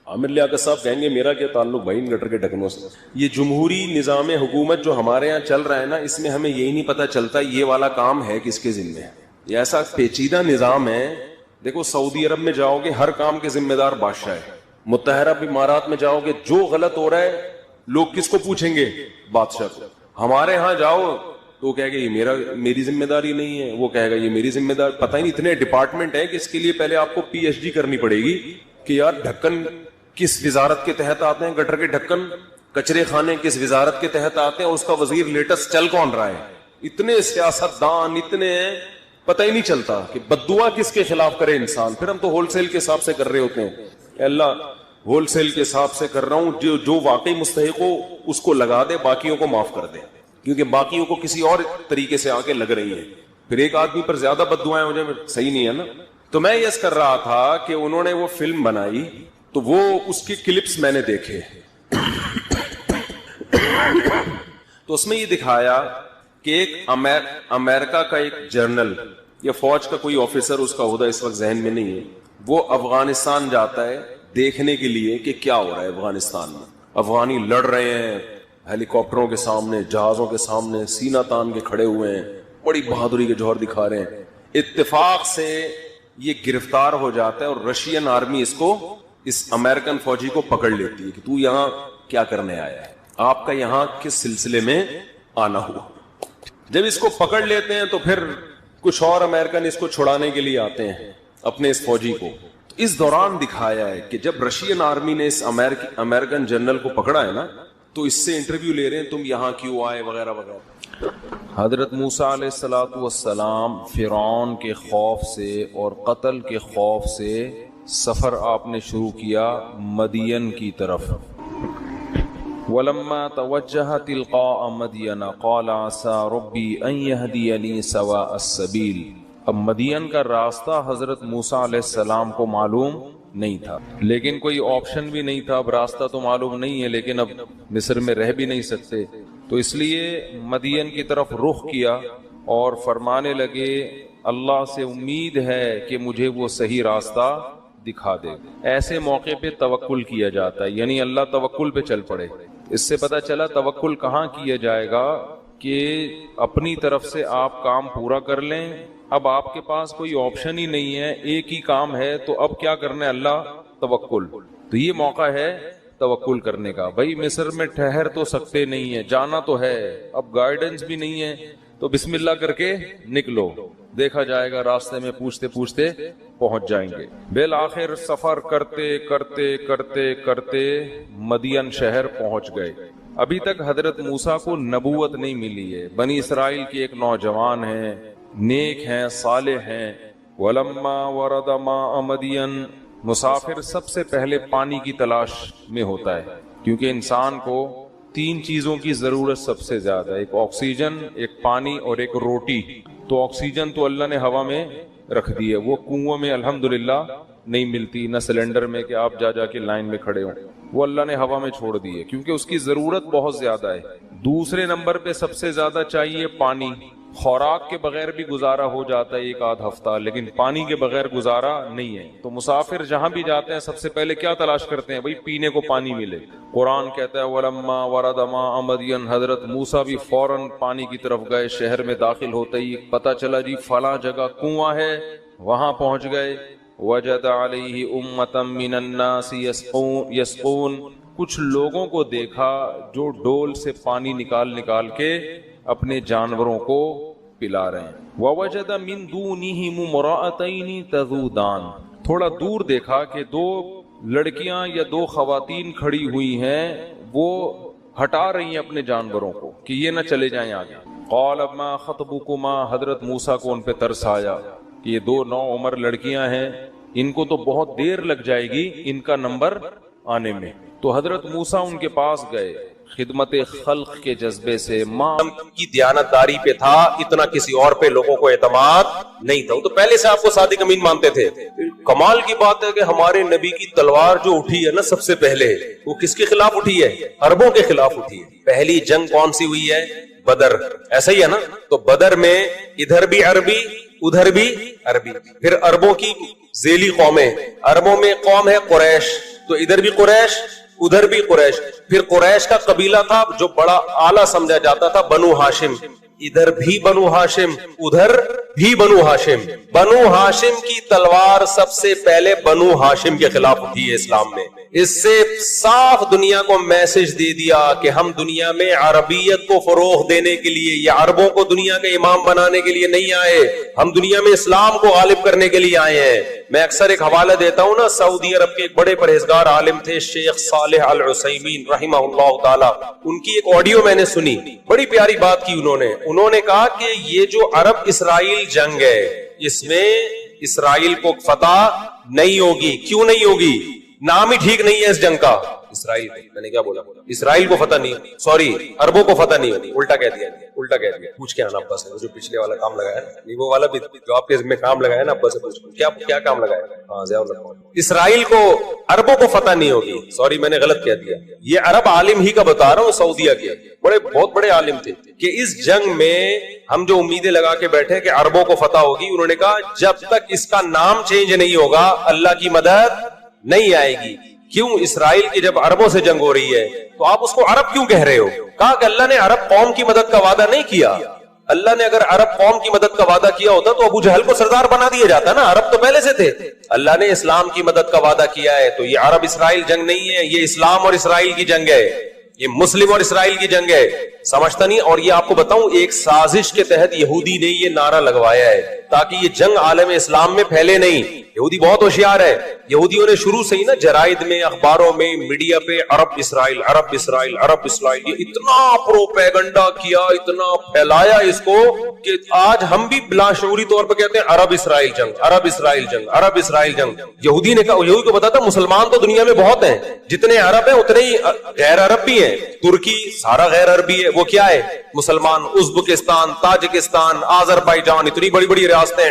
عامر لیاقت صاحب کہیں گے میرا کیا تعلق بھائی ان گٹر کے ڈھکنوں سے. یہ جمہوری نظام حکومت جو ہمارے یہاں چل رہا ہے نا، اس میں ہمیں یہی نہیں پتہ چلتا یہ والا کام ہے کس کے ذمہ ہے. یہ ایسا پیچیدہ نظام ہے. دیکھو سعودی عرب میں جاؤ گے ہر کام کے ذمہ دار بادشاہ ہے. متحدہ عرب امارات میں جاؤ گے جو غلط ہو رہا ہے لوگ کس کو پوچھیں گے؟ بادشاہ کو. ہمارے ہاں جاؤ تو وہ کہے گا یہ میری ذمہ داری نہیں ہے، وہ کہے گا یہ میری ذمہ داری. پتہ ہی نہیں اتنے ڈپارٹمنٹ ہے کہ اس کے لیے پہلے آپ کو پی ایچ ڈی کرنی پڑے گی کہ یار ڈھکن کس وزارت کے تحت آتے ہیں، گٹر کے ڈھکن کچرے خانے کس وزارت کے تحت آتے ہیں، اس کا وزیر لیٹسٹ چل کون رہا ہے. اتنے سیاست دان اتنے ہیں، پتہ ہی نہیں چلتا کہ بددعا کس کے خلاف کرے انسان. پھر ہم تو ہول سیل کے حساب سے کر رہے ہوتے ہیں. اے اللہ ہول سیل کے حساب سے کر رہا ہوں، جو واقعی مستحق ہو اس کو لگا دے، باقیوں کو معاف کر دے، کیونکہ باقیوں کو کسی اور طریقے سے آ کے لگ رہی ہیں. پھر ایک آدمی پر زیادہ بددعائیں ہو جائیں صحیح نہیں ہے نا. تو میں یس کر رہا تھا کہ انہوں نے وہ فلم بنائی تو وہ اس کے کلپس میں نے دیکھے تو اس میں یہ دکھایا کہ ایک امریکہ کا ایک جرنل یا فوج کا کوئی آفیسر، اس کا عہدہ اس وقت ذہن میں نہیں ہے، وہ افغانستان جاتا ہے دیکھنے کے لیے کہ کیا ہو رہا ہے افغانستان میں. افغانی لڑ رہے ہیں ہیلی کاپٹروں کے سامنے، جہازوں کے سامنے سینہ تان کے کھڑے ہوئے ہیں، بڑی بہادری کے جوہر دکھا رہے ہیں. اتفاق سے یہ گرفتار ہو جاتا ہے اور رشین آرمی اس امریکن فوجی کو پکڑ لیتی ہے کہ تو یہاں کیا کرنے آیا ہے، آپ کا یہاں کس سلسلے میں آنا ہوا. جب اس کو پکڑ لیتے ہیں تو پھر کچھ اور امریکن اس کو چھڑانے کے لیے آتے ہیں اپنے اس فوجی کو. اس دوران دکھایا ہے کہ جب رشین آرمی نے اس امریکن جنرل کو پکڑا ہے نا تو اس سے انٹرویو لے رہے ہیں، تم یہاں کیوں آئے وغیرہ وغیرہ. حضرت موسیٰ علیہ الصلوۃ والسلام فرعون کے خوف سے اور قتل کے خوف سے سفر آپ نے شروع کیا مدین کی طرف. وَلَمَّا تَوَجَّهَ تِلْقَاءَ مَدْيَنَ قَالَ عَسَىٰ رَبِّي أَن يَهْدِيَنِي سَوَاءَ السَّبِيلِ. اب مدین کا راستہ حضرت موسیٰ علیہ السلام کو معلوم نہیں تھا، لیکن کوئی آپشن بھی نہیں تھا. اب راستہ تو معلوم نہیں ہے لیکن اب مصر میں رہ بھی نہیں سکتے، تو اس لیے مدین کی طرف رخ کیا اور فرمانے لگے اللہ سے امید ہے کہ مجھے وہ صحیح راستہ دکھا دے. ایسے موقع پہ توکل کیا جاتا ہے، یعنی اللہ توکل پہ چل پڑے. اس سے پتہ چلا توکل کہاں کیا جائے گا کہ اپنی طرف سے آپ کام پورا کر لیں. اب آپ کے پاس کوئی آپشن ہی نہیں ہے، ایک ہی کام ہے، تو اب کیا کرنا ہے؟ اللہ توکل. تو یہ موقع ہے توکل کرنے کا. بھائی مصر میں ٹھہر تو سکتے نہیں ہیں، جانا تو ہے، اب گائیڈنس بھی نہیں ہے، تو بسم اللہ کر کے نکلو، دیکھا جائے گا راستے میں پوچھتے پوچھتے پہنچ جائیں گے. بالآخر سفر کرتے کرتے کرتے کرتے مدین شہر پہنچ گئے. ابھی تک حضرت موسیٰ کو نبوت نہیں ملی ہے. بنی اسرائیل کے ایک نوجوان ہیں، نیک ہیں، صالح ہیں. وَلَمَّا وَرَدَ مَاءَ مَدْيَنَ. مسافر سب سے پہلے پانی کی تلاش میں ہوتا ہے، کیونکہ انسان کو 3 چیزوں کی ضرورت سب سے زیادہ ہے، ایک آکسیجن، ایک پانی اور ایک روٹی. تو آکسیجن تو اللہ نے ہوا میں رکھ دی ہے، وہ کنووں میں الحمدللہ نہیں ملتی، نہ سلنڈر میں کہ آپ جا کے لائن میں کھڑے ہوں، وہ اللہ نے ہوا میں چھوڑ دی ہے کیونکہ اس کی ضرورت بہت زیادہ ہے. دوسرے نمبر پہ سب سے زیادہ چاہیے پانی. خوراک کے بغیر بھی گزارا ہو جاتا ہے 1 آدھ ہفتہ، لیکن پانی کے بغیر گزارا نہیں ہے. تو مسافر جہاں بھی جاتے ہیں سب سے پہلے کیا تلاش کرتے ہیں؟ بھائی پینے کو پانی ملے. قرآن کہتا ہے وَلَمَّا وَرَدَ مَاءَ مَدْيَنَ. حضرت موسیٰ بھی فوراً پانی کی طرف گئے. شہر میں داخل ہوتے ہی پتہ چلا جی فلاں جگہ کنواں ہے، وہاں پہنچ گئے. وَجَدَ عَلَيْهِ أُمَّةً مِّنَ النَّاسِ يَسْقُونَ. کچھ لوگوں کو دیکھا جو ڈول سے پانی نکال کے اپنے جانوروں کو پلا رہے ہیں. وَوَجَدَ مِن دُونِهِمْ امْرَأَتَيْنِ تَذُودَانِ. تھوڑا دور دیکھا کہ 2 لڑکیاں یا 2 خواتین کھڑی ہوئی ہیں، وہ ہٹا رہی ہیں اپنے جانوروں کو کہ یہ نہ چلے جائیں آگے. قَالَ مَا خَطْبُكُمَا. حضرت موسیٰ کو ان پہ ترس آیا کہ یہ 2 نوعمر لڑکیاں ہیں، ان کو تو بہت دیر لگ جائے گی ان کا نمبر آنے میں. تو حضرت موسیٰ ان کے پاس گئے، خدمت خلق کے جذبے سے ماں کی دیانتداری پہ تھا، اتنا کسی اور پہ لوگوں کو اعتماد نہیں تھا. وہ تو پہلے سے آپ کو صادق امین مانتے تھے. کمال کی بات ہے کہ ہمارے نبی کی تلوار جو اٹھی ہے نا سب سے پہلے، وہ کس کے خلاف اٹھی ہے؟ عربوں کے خلاف اٹھی ہے. پہلی جنگ کون سی ہوئی ہے؟ بدر. ایسا ہی ہے نا؟ تو بدر میں ادھر بھی عربی ادھر بھی عربی، پھر عربوں کی ذیلی قومیں، عربوں میں قوم ہے قریش، تو ادھر بھی قریش ادھر بھی قریش. پھر قریش کا قبیلہ تھا جو بڑا اعلیٰ سمجھا جاتا تھا، بنو ہاشم، ادھر بھی بنو ہاشم ادھر بھی بنو ہاشم. بنو ہاشم کی تلوار سب سے پہلے بنو ہاشم کے خلاف اٹھی ہے اسلام میں. اس سے صاف دنیا کو میسج دے دیا کہ ہم دنیا میں عربیت کو فروغ دینے کے لیے یا عربوں کو دنیا کے امام بنانے کے لیے نہیں آئے، ہم دنیا میں اسلام کو غالب کرنے کے لیے آئے ہیں. میں اکثر ایک حوالہ دیتا ہوں نا، سعودی عرب کے ایک بڑے پرہیزگار عالم تھے شیخ صالح العثیمین رحمہ اللہ تعالی. ان کی ایک آڈیو میں نے سنی، بڑی پیاری بات کی انہوں نے کہا کہ یہ جو عرب اسرائیل جنگ ہے اس میں اسرائیل کو فتح نہیں ہوگی. کیوں نہیں ہوگی؟ نام ہی ٹھیک نہیں ہے اس جنگ کا. اسرائیل، میں نے کیا بولا؟ اسرائیل کو فتح نہیں، سوری عربوں کو فتح نہیں ہوگی. الٹا کہہ دیا. پوچھ کے آنا ابا سے، جو پچھلے والا کام لگایا نہیں وہ والا بھی جو آپ کے ذمہ کام لگایا نا، ابا سے پوچھ کیا کام لگایا. ہاں ضیاء اللہ، اسرائیل کو عربوں کو فتح نہیں ہوگی. سوری میں نے غلط کہہ دیا. یہ عرب عالم ہی کا بتا رہا ہوں، سعودیہ کے بہت بڑے عالم تھے کہ اس جنگ میں ہم جو امیدیں لگا کے بیٹھے کہ عربوں کو فتح ہوگی، انہوں نے کہا جب تک اس کا نام چینج نہیں ہوگا اللہ کی مدد نہیں آئے گی. کیوں؟ اسرائیل کی جب عربوں سے جنگ ہو رہی ہے تو آپ اس کو عرب کیوں کہہ رہے ہو؟ کہا کہ اللہ نے عرب قوم کی مدد کا وعدہ نہیں کیا. اللہ نے اگر عرب قوم کی مدد کا وعدہ کیا ہوتا تو ابو جہل کو سردار بنا دیا جاتا نا. عرب تو پہلے سے تھے. اللہ نے اسلام کی مدد کا وعدہ کیا ہے تو یہ عرب اسرائیل جنگ نہیں ہے، یہ اسلام اور اسرائیل کی جنگ ہے، یہ مسلم اور اسرائیل کی جنگ ہے. سمجھتا نہیں. اور یہ آپ کو بتاؤں ایک سازش کے تحت یہودی نے یہ نعرہ لگوایا ہے تاکہ یہ جنگ عالم اسلام میں پھیلے نہیں. یہودی بہت ہوشیار ہے. یہودیوں نے شروع سے ہی نا جرائد میں، اخباروں میں، میڈیا پہ عرب اسرائیل عرب اسرائیل عرب اسرائیل، یہ اتنا پروپیگنڈا کیا، اتنا پھیلایا اس کو کہ آج ہم بھی بلا شعوری طور پر کہتے ہیں عرب اسرائیل جنگ عرب اسرائیل جنگ عرب اسرائیل جنگ. یہودی نے کہا، یہودی کو بتا تھا مسلمان تو دنیا میں بہت ہیں، جتنے عرب ہیں اتنے ہی غیر عرب بھی ہیں. ترکی سارا غیر عربی ہے، وہ کیا ہے؟ مسلمان. ازبکستان، تاجکستان، آذربائیجان، اتنی بڑی بڑی ریاستیں.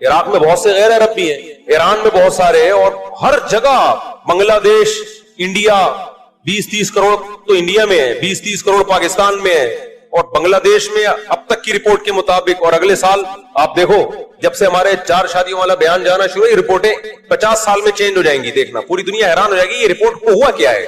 عراق میں بہت سے غیر عرب بھی ہیں، ایران میں بہت سارے ہیں، اور ہر جگہ. بنگلہ دیش، انڈیا 20-30 کروڑ تو انڈیا میں ہے، 20-30 کروڑ پاکستان میں ہے. اور بنگلہ دیش میں اب تک کی رپورٹ کے مطابق، اور اگلے سال آپ دیکھو جب سے ہمارے 4 شادیوں والا بیان جانا شروع ہے، رپورٹیں 50 سال میں چینج ہو جائیں گی. دیکھنا پوری دنیا حیران ہو جائے گی یہ رپورٹ کو ہوا کیا ہے.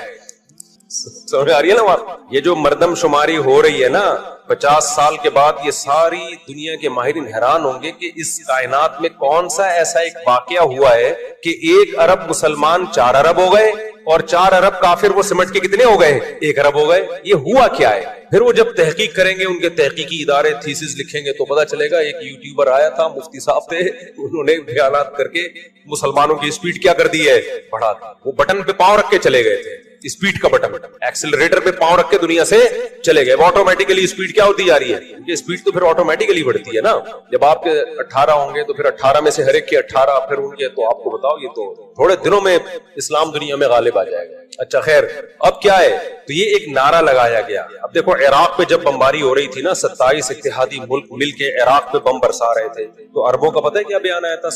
سمجھ آ رہی ہے نا بات؟ یہ جو مردم شماری ہو رہی ہے نا 50 سال کے بعد، یہ ساری دنیا کے ماہرین حیران ہوں گے کہ اس کائنات میں کون سا ایسا ایک واقعہ ہوا ہے کہ 1 ارب مسلمان 4 ارب ہو گئے اور 4 ارب کافر وہ سمٹ کے کتنے ہو گئے؟ 1 ارب ہو گئے. یہ ہوا کیا ہے؟ پھر وہ جب تحقیق کریں گے، ان کے تحقیقی ادارے تھیسس لکھیں گے تو پتا چلے گا. ایک یوٹیوبر آیا تھا، مفتی صاحب تھے، انہوں نے بیانات کر کے مسلمانوں کی اسپیڈ کیا کر دی ہے؟ بڑھا. وہ بٹن پہ پاؤں رکھ کے چلے گئے تھے، اسپیڈ کا بٹن، ایکسلریٹر پہ پاؤں رکھ کے دنیا سے چلے گئے. وہ آٹومیٹیکلی اسپیڈ کیا ہوتی جا رہی ہے؟ کیونکہ اسپیڈ تو پھر آٹومیٹیکلی بڑھتی ہے نا. جب آپ کے 18 ہوں گے تو پھر 18 میں سے ہر ایک کے 18 پھر ان کے، تو آپ کو بتاؤ یہ تو تھوڑے دنوں میں اسلام دنیا میں غالب آ جائے گا. اچھا خیر، اب کیا ہے؟ تو یہ ایک نعرہ لگایا گیا. اب دیکھو عراق پہ جب بمباری ہو رہی تھی نا، 27 اتحادی ملک مل کے عراق پہ بم برسا رہے تھے، تو عربوں کا پتہ ہے کیا بیان آیا تھا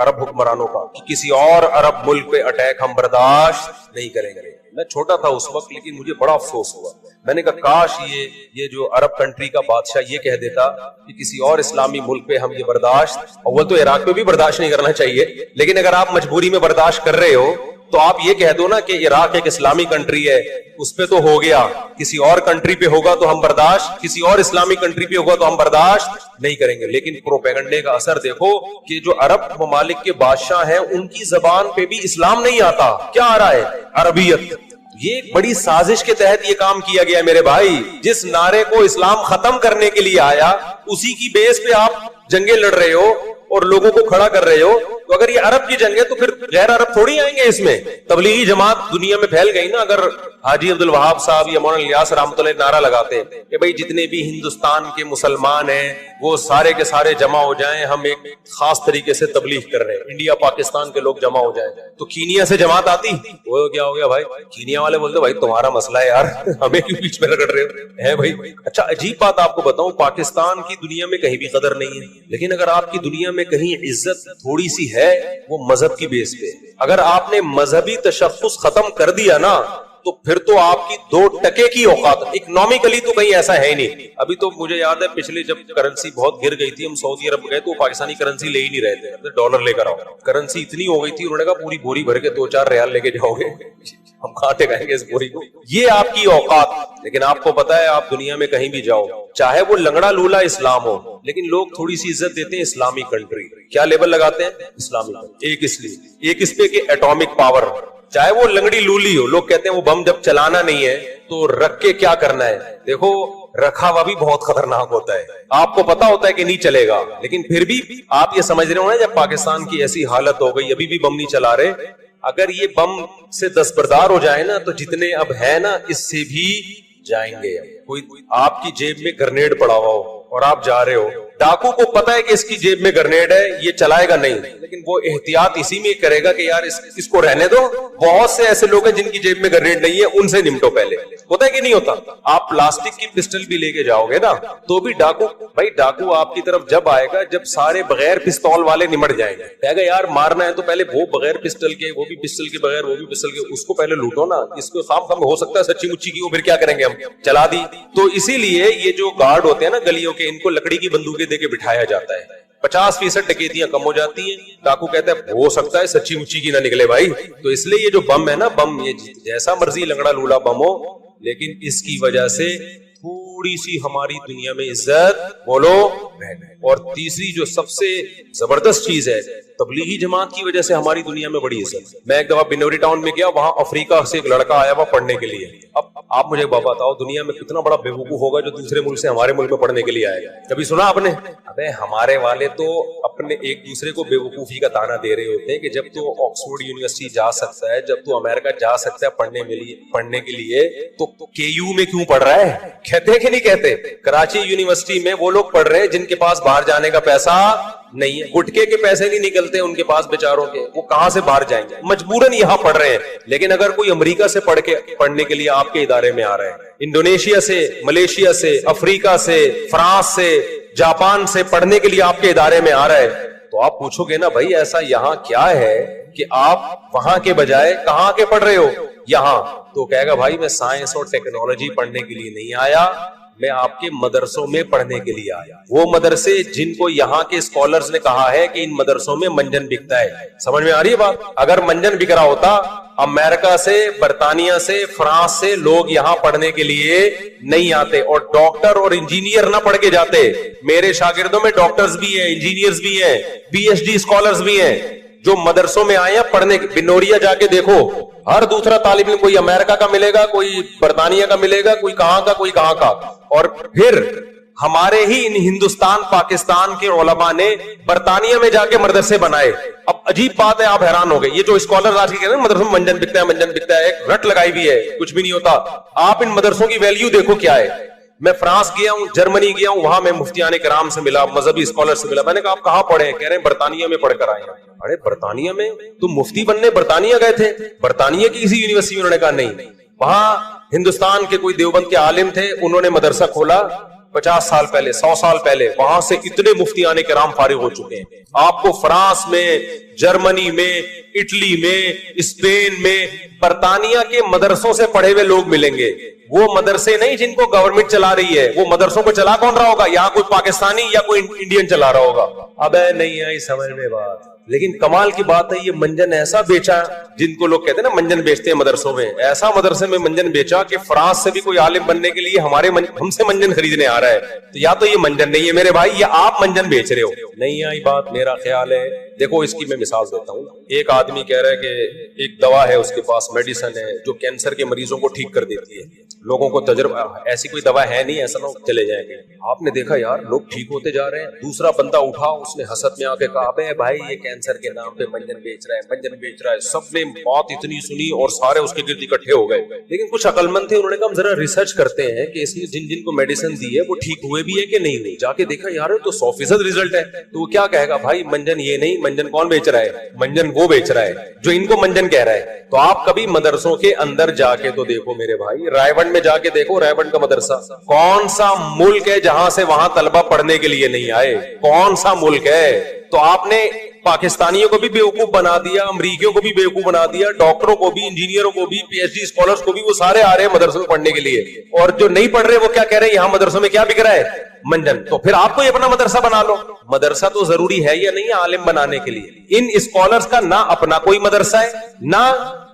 عرب حکمرانوں کا؟ کہ کسی اور عرب ملک پہ اٹیک ہم برداشت نہیں کریں گے. میں چھوٹا تھا اس وقت لیکن مجھے بڑا افسوس ہوا. میں نے کہا کاش یہ جو عرب کنٹری کا بادشاہ یہ کہہ دیتا کہ کسی اور اسلامی ملک پہ ہم یہ برداشت، اول تو عراق پہ بھی برداشت نہیں کرنا چاہیے، لیکن اگر آپ مجبوری میں برداشت کر رہے ہو تو آپ یہ کہہ دو نا کہ عراق ایک اسلامی کنٹری ہے، اس پہ تو ہو گیا، کسی اور کنٹری پہ ہوگا تو ہم برداشت، کسی اور اسلامی کنٹری پہ ہوگا تو ہم برداشت نہیں کریں گے. لیکن پروپیگنڈے کا اثر دیکھو کہ جو عرب ممالک کے بادشاہ ہیں ان کی زبان پہ بھی اسلام نہیں آتا. کیا آ رہا ہے؟ عربیت. یہ ایک بڑی سازش کے تحت یہ کام کیا گیا میرے بھائی. جس نعرے کو اسلام ختم کرنے کے لیے آیا اسی کی بیس پہ آپ جنگیں لڑ رہے ہو اور لوگوں کو کھڑا کر رہے ہو. تو اگر یہ عرب کی جنگ ہے تو پھر غیر عرب تھوڑی آئیں گے اس میں. تبلیغی جماعت دنیا میں پھیل گئی نا. اگر حاجی عبد الوہاب صاحب یا مولانا الیاس رحمۃ اللہ نعرہ لگاتے کہ بھئی جتنے بھی ہندوستان کے مسلمان ہیں وہ سارے کے سارے جمع ہو جائیں, ہم ایک خاص طریقے سے تبلیغ کر رہے ہیں, انڈیا پاکستان کے لوگ جمع ہو جائیں, تو کینیا سے جماعت آتی. وہ کیا ہو گیا بھائی, کینیا والے بولتے بھائی تمہارا مسئلہ ہے یار, ہمیں کیوں بیچ میں رگڑ رہے ہو ہے بھائی. اچھا عجیب بات آپ کو بتاؤں, پاکستان کی دنیا میں کہیں بھی قدر نہیں ہے, لیکن اگر آپ کی دنیا میں کہیں عزت تھوڑی سی ہے وہ مذہب کی بیس پہ. اگر آپ نے مذہبی تشخص ختم کر دیا نا تو پھر تو آپ کی 2% کی اوقات. اکنامکلی تو کہیں ایسا ہے ہی نہیں. ابھی تو مجھے یاد ہے پچھلے جب کرنسی بہت گر گئی تھی, ہم سعودی عرب گئے تو پاکستانی کرنسی لے ہی نہیں رہے تھے, ڈالر لے کر آؤ. کرنسی اتنی ہو گئی تھی, انہوں نے کہا پوری بوری بھر کے 2-4 ریال لے کے جاؤ گے, ہم کہاں ٹکائیں گے اس بوری کو. یہ آپ کی اوقات. لیکن آپ کو پتا ہے آپ دنیا میں کہیں بھی جاؤ, چاہے وہ لنگڑا لولا اسلام ہو, لیکن لوگ تھوڑی سی عزت دیتے ہیں اسلامی کنٹری. کیا لیبل لگاتے ہیں؟ اسلامی. ایک اس لیے, ایک اس پہ کہ ایٹامک پاور. چاہے وہ لنگڑی لولی ہو, لوگ کہتے ہیں وہ بم جب چلانا نہیں ہے تو رکھ کے کیا کرنا ہے. دیکھو رکھا ہوا بھی بہت خطرناک ہوتا ہے, آپ کو پتا ہوتا ہے کہ نہیں چلے گا, لیکن پھر بھی آپ یہ سمجھ رہے ہو نا, جب پاکستان کی ایسی حالت ہو گئی ابھی بھی بم نہیں چلا رہے, اگر یہ بم سے دستبردار ہو جائے نا تو جتنے اب ہے نا اس سے بھی جائیں گے. کوئی آپ کی جیب میں گرنیڈ پڑا ہوا ہو اور آپ جا رہے ہو, ڈاکو کو پتا ہے کہ اس کی جیب میں گرنیڈ ہے, یہ چلائے گا نہیں, لیکن وہ احتیاط اسی میں کرے گا کہ یار اس کو رہنے دو. بہت سے ایسے لوگ ہیں جن کی جیب میں گرنیڈ نہیں ہے, ان سے نمٹو پہلے. ہوتا ہے کہ نہیں ہوتا؟ آپ پلاسٹک کی پسٹل بھی لے کے جاؤ گے نا تو بھی ڈاکو, بھائی ڈاکو آپ کی طرف جب آئے گا جب سارے بغیر پستول والے نمٹ جائیں گے. کہے گا یار مارنا ہے تو پہلے وہ بغیر پسٹل کے, وہ بھی پسٹل کے بغیر, وہ بھی پسٹل کے, اس کو پہلے لوٹو نا. اس کو خام خام ہو سکتا ہے سچی مچی کی, وہ پھر کیا کریں گے, ہم چلا دی. تو اسی لیے یہ جو گارڈ ہوتے ہیں نا گلیوں کے, ان کو لکڑی کی بندوقیں دے کے بٹھایا جاتا ہے. 50% ڈکیتیاں کم ہو جاتی ہیں. ڈاکو کہتا ہے ہو سکتا ہے سچی مچی کی نہ نکلے بھائی. تو اس لیے یہ جو بم ہے نا, بم یہ جیسا مرضی لنگڑا لولا بم ہو, لیکن اس کی وجہ سے تھوڑی سی ہماری دنیا میں عزت بولو. اور تیسری جو سب سے زبردست چیز ہے, تبلیغی جماعت کی وجہ سے ہماری دنیا میں بڑی عزت. میں ایک دفعہ بنوری ٹاؤن میں گیا, وہاں افریقہ سے ایک لڑکا آیا ہوا پڑھنے کے لیے. اب آپ مجھے بتاؤ دنیا میں کتنا بڑا بیوقوف ہوگا جو دوسرے ملک سے ہمارے ملک میں پڑھنے کے لیے آئے گا. کبھی سنا آپ نے؟ ابے ہمارے والے تو اپنے ایک دوسرے کو بیوقوفی کا تانا دے رہے ہوتے ہیں کہ جب تو آکسفورڈ یونیورسٹی جا سکتا ہے, جب تو امریکہ جا سکتا ہے پڑھنے کے لیے, تو کے یو میں کیوں پڑھ رہا ہے؟ کہتے ہیں کہ نہیں کہتے؟ کراچی یونیورسٹی میں وہ لوگ پڑھ رہے ہیں جن کے پاس باہر جانے کا پیسہ نہیں ہے. گٹکے کے پیسے نہیں نکلتے ان کے پاس بیچاروں کے, وہ کہاں سے باہر جائیں گے؟ مجبوراً یہاں پڑھ رہے ہیں. لیکن اگر کوئی امریکہ سے پڑھنے کے لیے آپ کے ادارے میں آ رہے ہیں, انڈونیشیا سے, ملیشیا سے, افریقہ سے, فرانس سے, جاپان سے پڑھنے کے لیے آپ کے ادارے میں آ رہا ہے, تو آپ پوچھو گے نا بھائی ایسا یہاں کیا ہے کہ آپ وہاں کے بجائے کہاں کے پڑھ رہے ہو یہاں؟ تو کہے گا بھائی میں سائنس اور ٹیکنالوجی پڑھنے کے لیے نہیں آیا, میں آپ کے مدرسوں میں پڑھنے کے لیے آیا. وہ مدرسے جن کو یہاں کے اسکالرز نے کہا ہے کہ ان مدرسوں میں منجن بکتا ہے. سمجھ میں آ رہی ہے بات؟ اگر منجن بک رہا ہوتا, امریکہ سے, برطانیہ سے, فرانس سے لوگ یہاں پڑھنے کے لیے نہیں آتے, اور ڈاکٹر اور انجینئر نہ پڑھ کے جاتے. میرے شاگردوں میں ڈاکٹرز بھی ہیں, انجینئرز بھی ہیں, پی ایچ ڈی اسکالرز بھی ہیں جو مدرسوں میں آئے ہیں پڑھنے. بنوریا جا کے دیکھو, ہر دوسرا طالب علم کوئی امریکہ کا ملے گا, کوئی برطانیہ کا ملے گا, کوئی کہاں کا, کوئی کہاں کا. اور پھر ہمارے ہی ان ہندوستان پاکستان کے علماء نے برطانیہ میں جا کے مدرسے بنائے. اب عجیب بات ہے, آپ حیران ہو گئے. یہ جو اسکالر آج کے کہتے ہیں مدرسوں میں منجن بکتا ہے, منجن بکتا ہے, ایک رٹ لگائی ہوئی ہے, کچھ بھی نہیں ہوتا. آپ ان مدرسوں کی ویلیو دیکھو کیا ہے. میں فرانس گیا ہوں, جرمنی گیا ہوں, وہاں میں مفتیان کرام سے ملا, مذہبی اسکالر سے ملا. میں نے کہا آپ کہاں پڑھے ہیں؟ کہہ رہے ہیں برطانیہ میں پڑھ کر آئے ہیں. ارے برطانیہ میں تم مفتی بننے برطانیہ گئے تھے؟ برطانیہ کی کسی یونیورسٹی میں؟ انہوں نے کہا نہیں, وہاں ہندوستان کے کوئی دیوبند کے عالم تھے, انہوں نے مدرسہ کھولا 50 سال پہلے, 100 سال پہلے. وہاں سے اتنے مفتیان کرام فارغ ہو چکے ہیں. آپ کو فرانس میں, جرمنی میں, اٹلی میں, اسپین میں, برطانیہ کے مدرسوں سے پڑھے ہوئے لوگ ملیں گے. وہ مدرسے نہیں جن کو گورنمنٹ چلا رہی ہے, وہ مدرسوں کو چلا کون رہا ہوگا؟ یہاں کوئی پاکستانی یا کوئی انڈین چلا رہا ہوگا. اب نہیں آئی سمجھ میں بات. لیکن کمال کی بات ہے, یہ منجن ایسا بیچا, جن کو لوگ کہتے ہیں نا منجن بیچتے ہیں مدرسوں میں, ایسا مدرسے میں منجن بیچا کہ فرانس سے بھی کوئی عالم بننے کے لیے ہم سے منجن خریدنے آ رہا ہے. تو یا تو یہ منجن نہیں ہے میرے بھائی, یا آپ منجن بیچ رہے ہو. نہیں آئی بات. میرا خیال ہے دیکھو اس کی میں مثال دیتا ہوں. ایک آدمی کہہ رہا ہے کہ ایک دوا ہے اس کے پاس, میڈیسن ہے جو کینسر کے مریضوں کو ٹھیک کر دیتی ہے. لوگوں کو تجربہ, ایسی کوئی دوا ہے نہیں, ایسا لوگ چلے جائیں گے. آپ نے دیکھا یار لوگ ٹھیک ہوتے جا رہے ہیں. دوسرا بندہ اٹھا, اس نے حسد میں آ کے کہا بے بھائی یہ کینسر کے نام پہ منجن بیچ رہا ہے, منجن بیچ رہا ہے. سب نے بات اتنی سنی اور سارے اس کے گرد اکٹھے ہو گئے. لیکن کچھ عقل مند تھے, انہوں نے کہا ہم ذرا ریسرچ کرتے ہیں کہ اس نے جن جن کو میڈیسن دی ہے وہ ٹھیک ہوئے بھی ہے کہ نہیں ہوئے. جا کے دیکھا یار تو 100% ریزلٹ ہے. تو وہ کیا کہے گا, بھائی منجن یہ نہیں, منجن کون بیچ رہا ہے, منجن وہ بیچ رہا ہے جو ان کو منجن کہہ رہا ہے. تو آپ کبھی مدرسوں کے اندر جا کے تو دیکھو میرے بھائی, رائے گنج میں جا کے دیکھو, رائے گنج کا مدرسہ کون سا ملک ہے جہاں سے وہاں طلبہ پڑھنے کے لیے نہیں آئے؟ کون سا ملک ہے؟ تو آپ نے پاکستانیوں کو بھی بیوقوف بنا دیا, امریکیوں کو بھی بیوقوف بنا دیا, ڈاکٹروں کو بھی, انجینئروں کو بھی, پی ایچ ڈی اسکالرز کو بھی, وہ سارے آ رہے ہیں مدرسوں میں پڑھنے کے لیے. اور جو نہیں پڑھ رہے وہ کیا کہہ رہے ہیں, یہاں مدرسوں میں کیا بک رہا ہے, منجن. تو پھر آپ کو یہ اپنا مدرسہ بنا لو. مدرسہ تو ضروری ہے یا نہیں عالم بنانے کے لیے؟ ان اسکالرز کا نہ اپنا کوئی مدرسہ ہے, نہ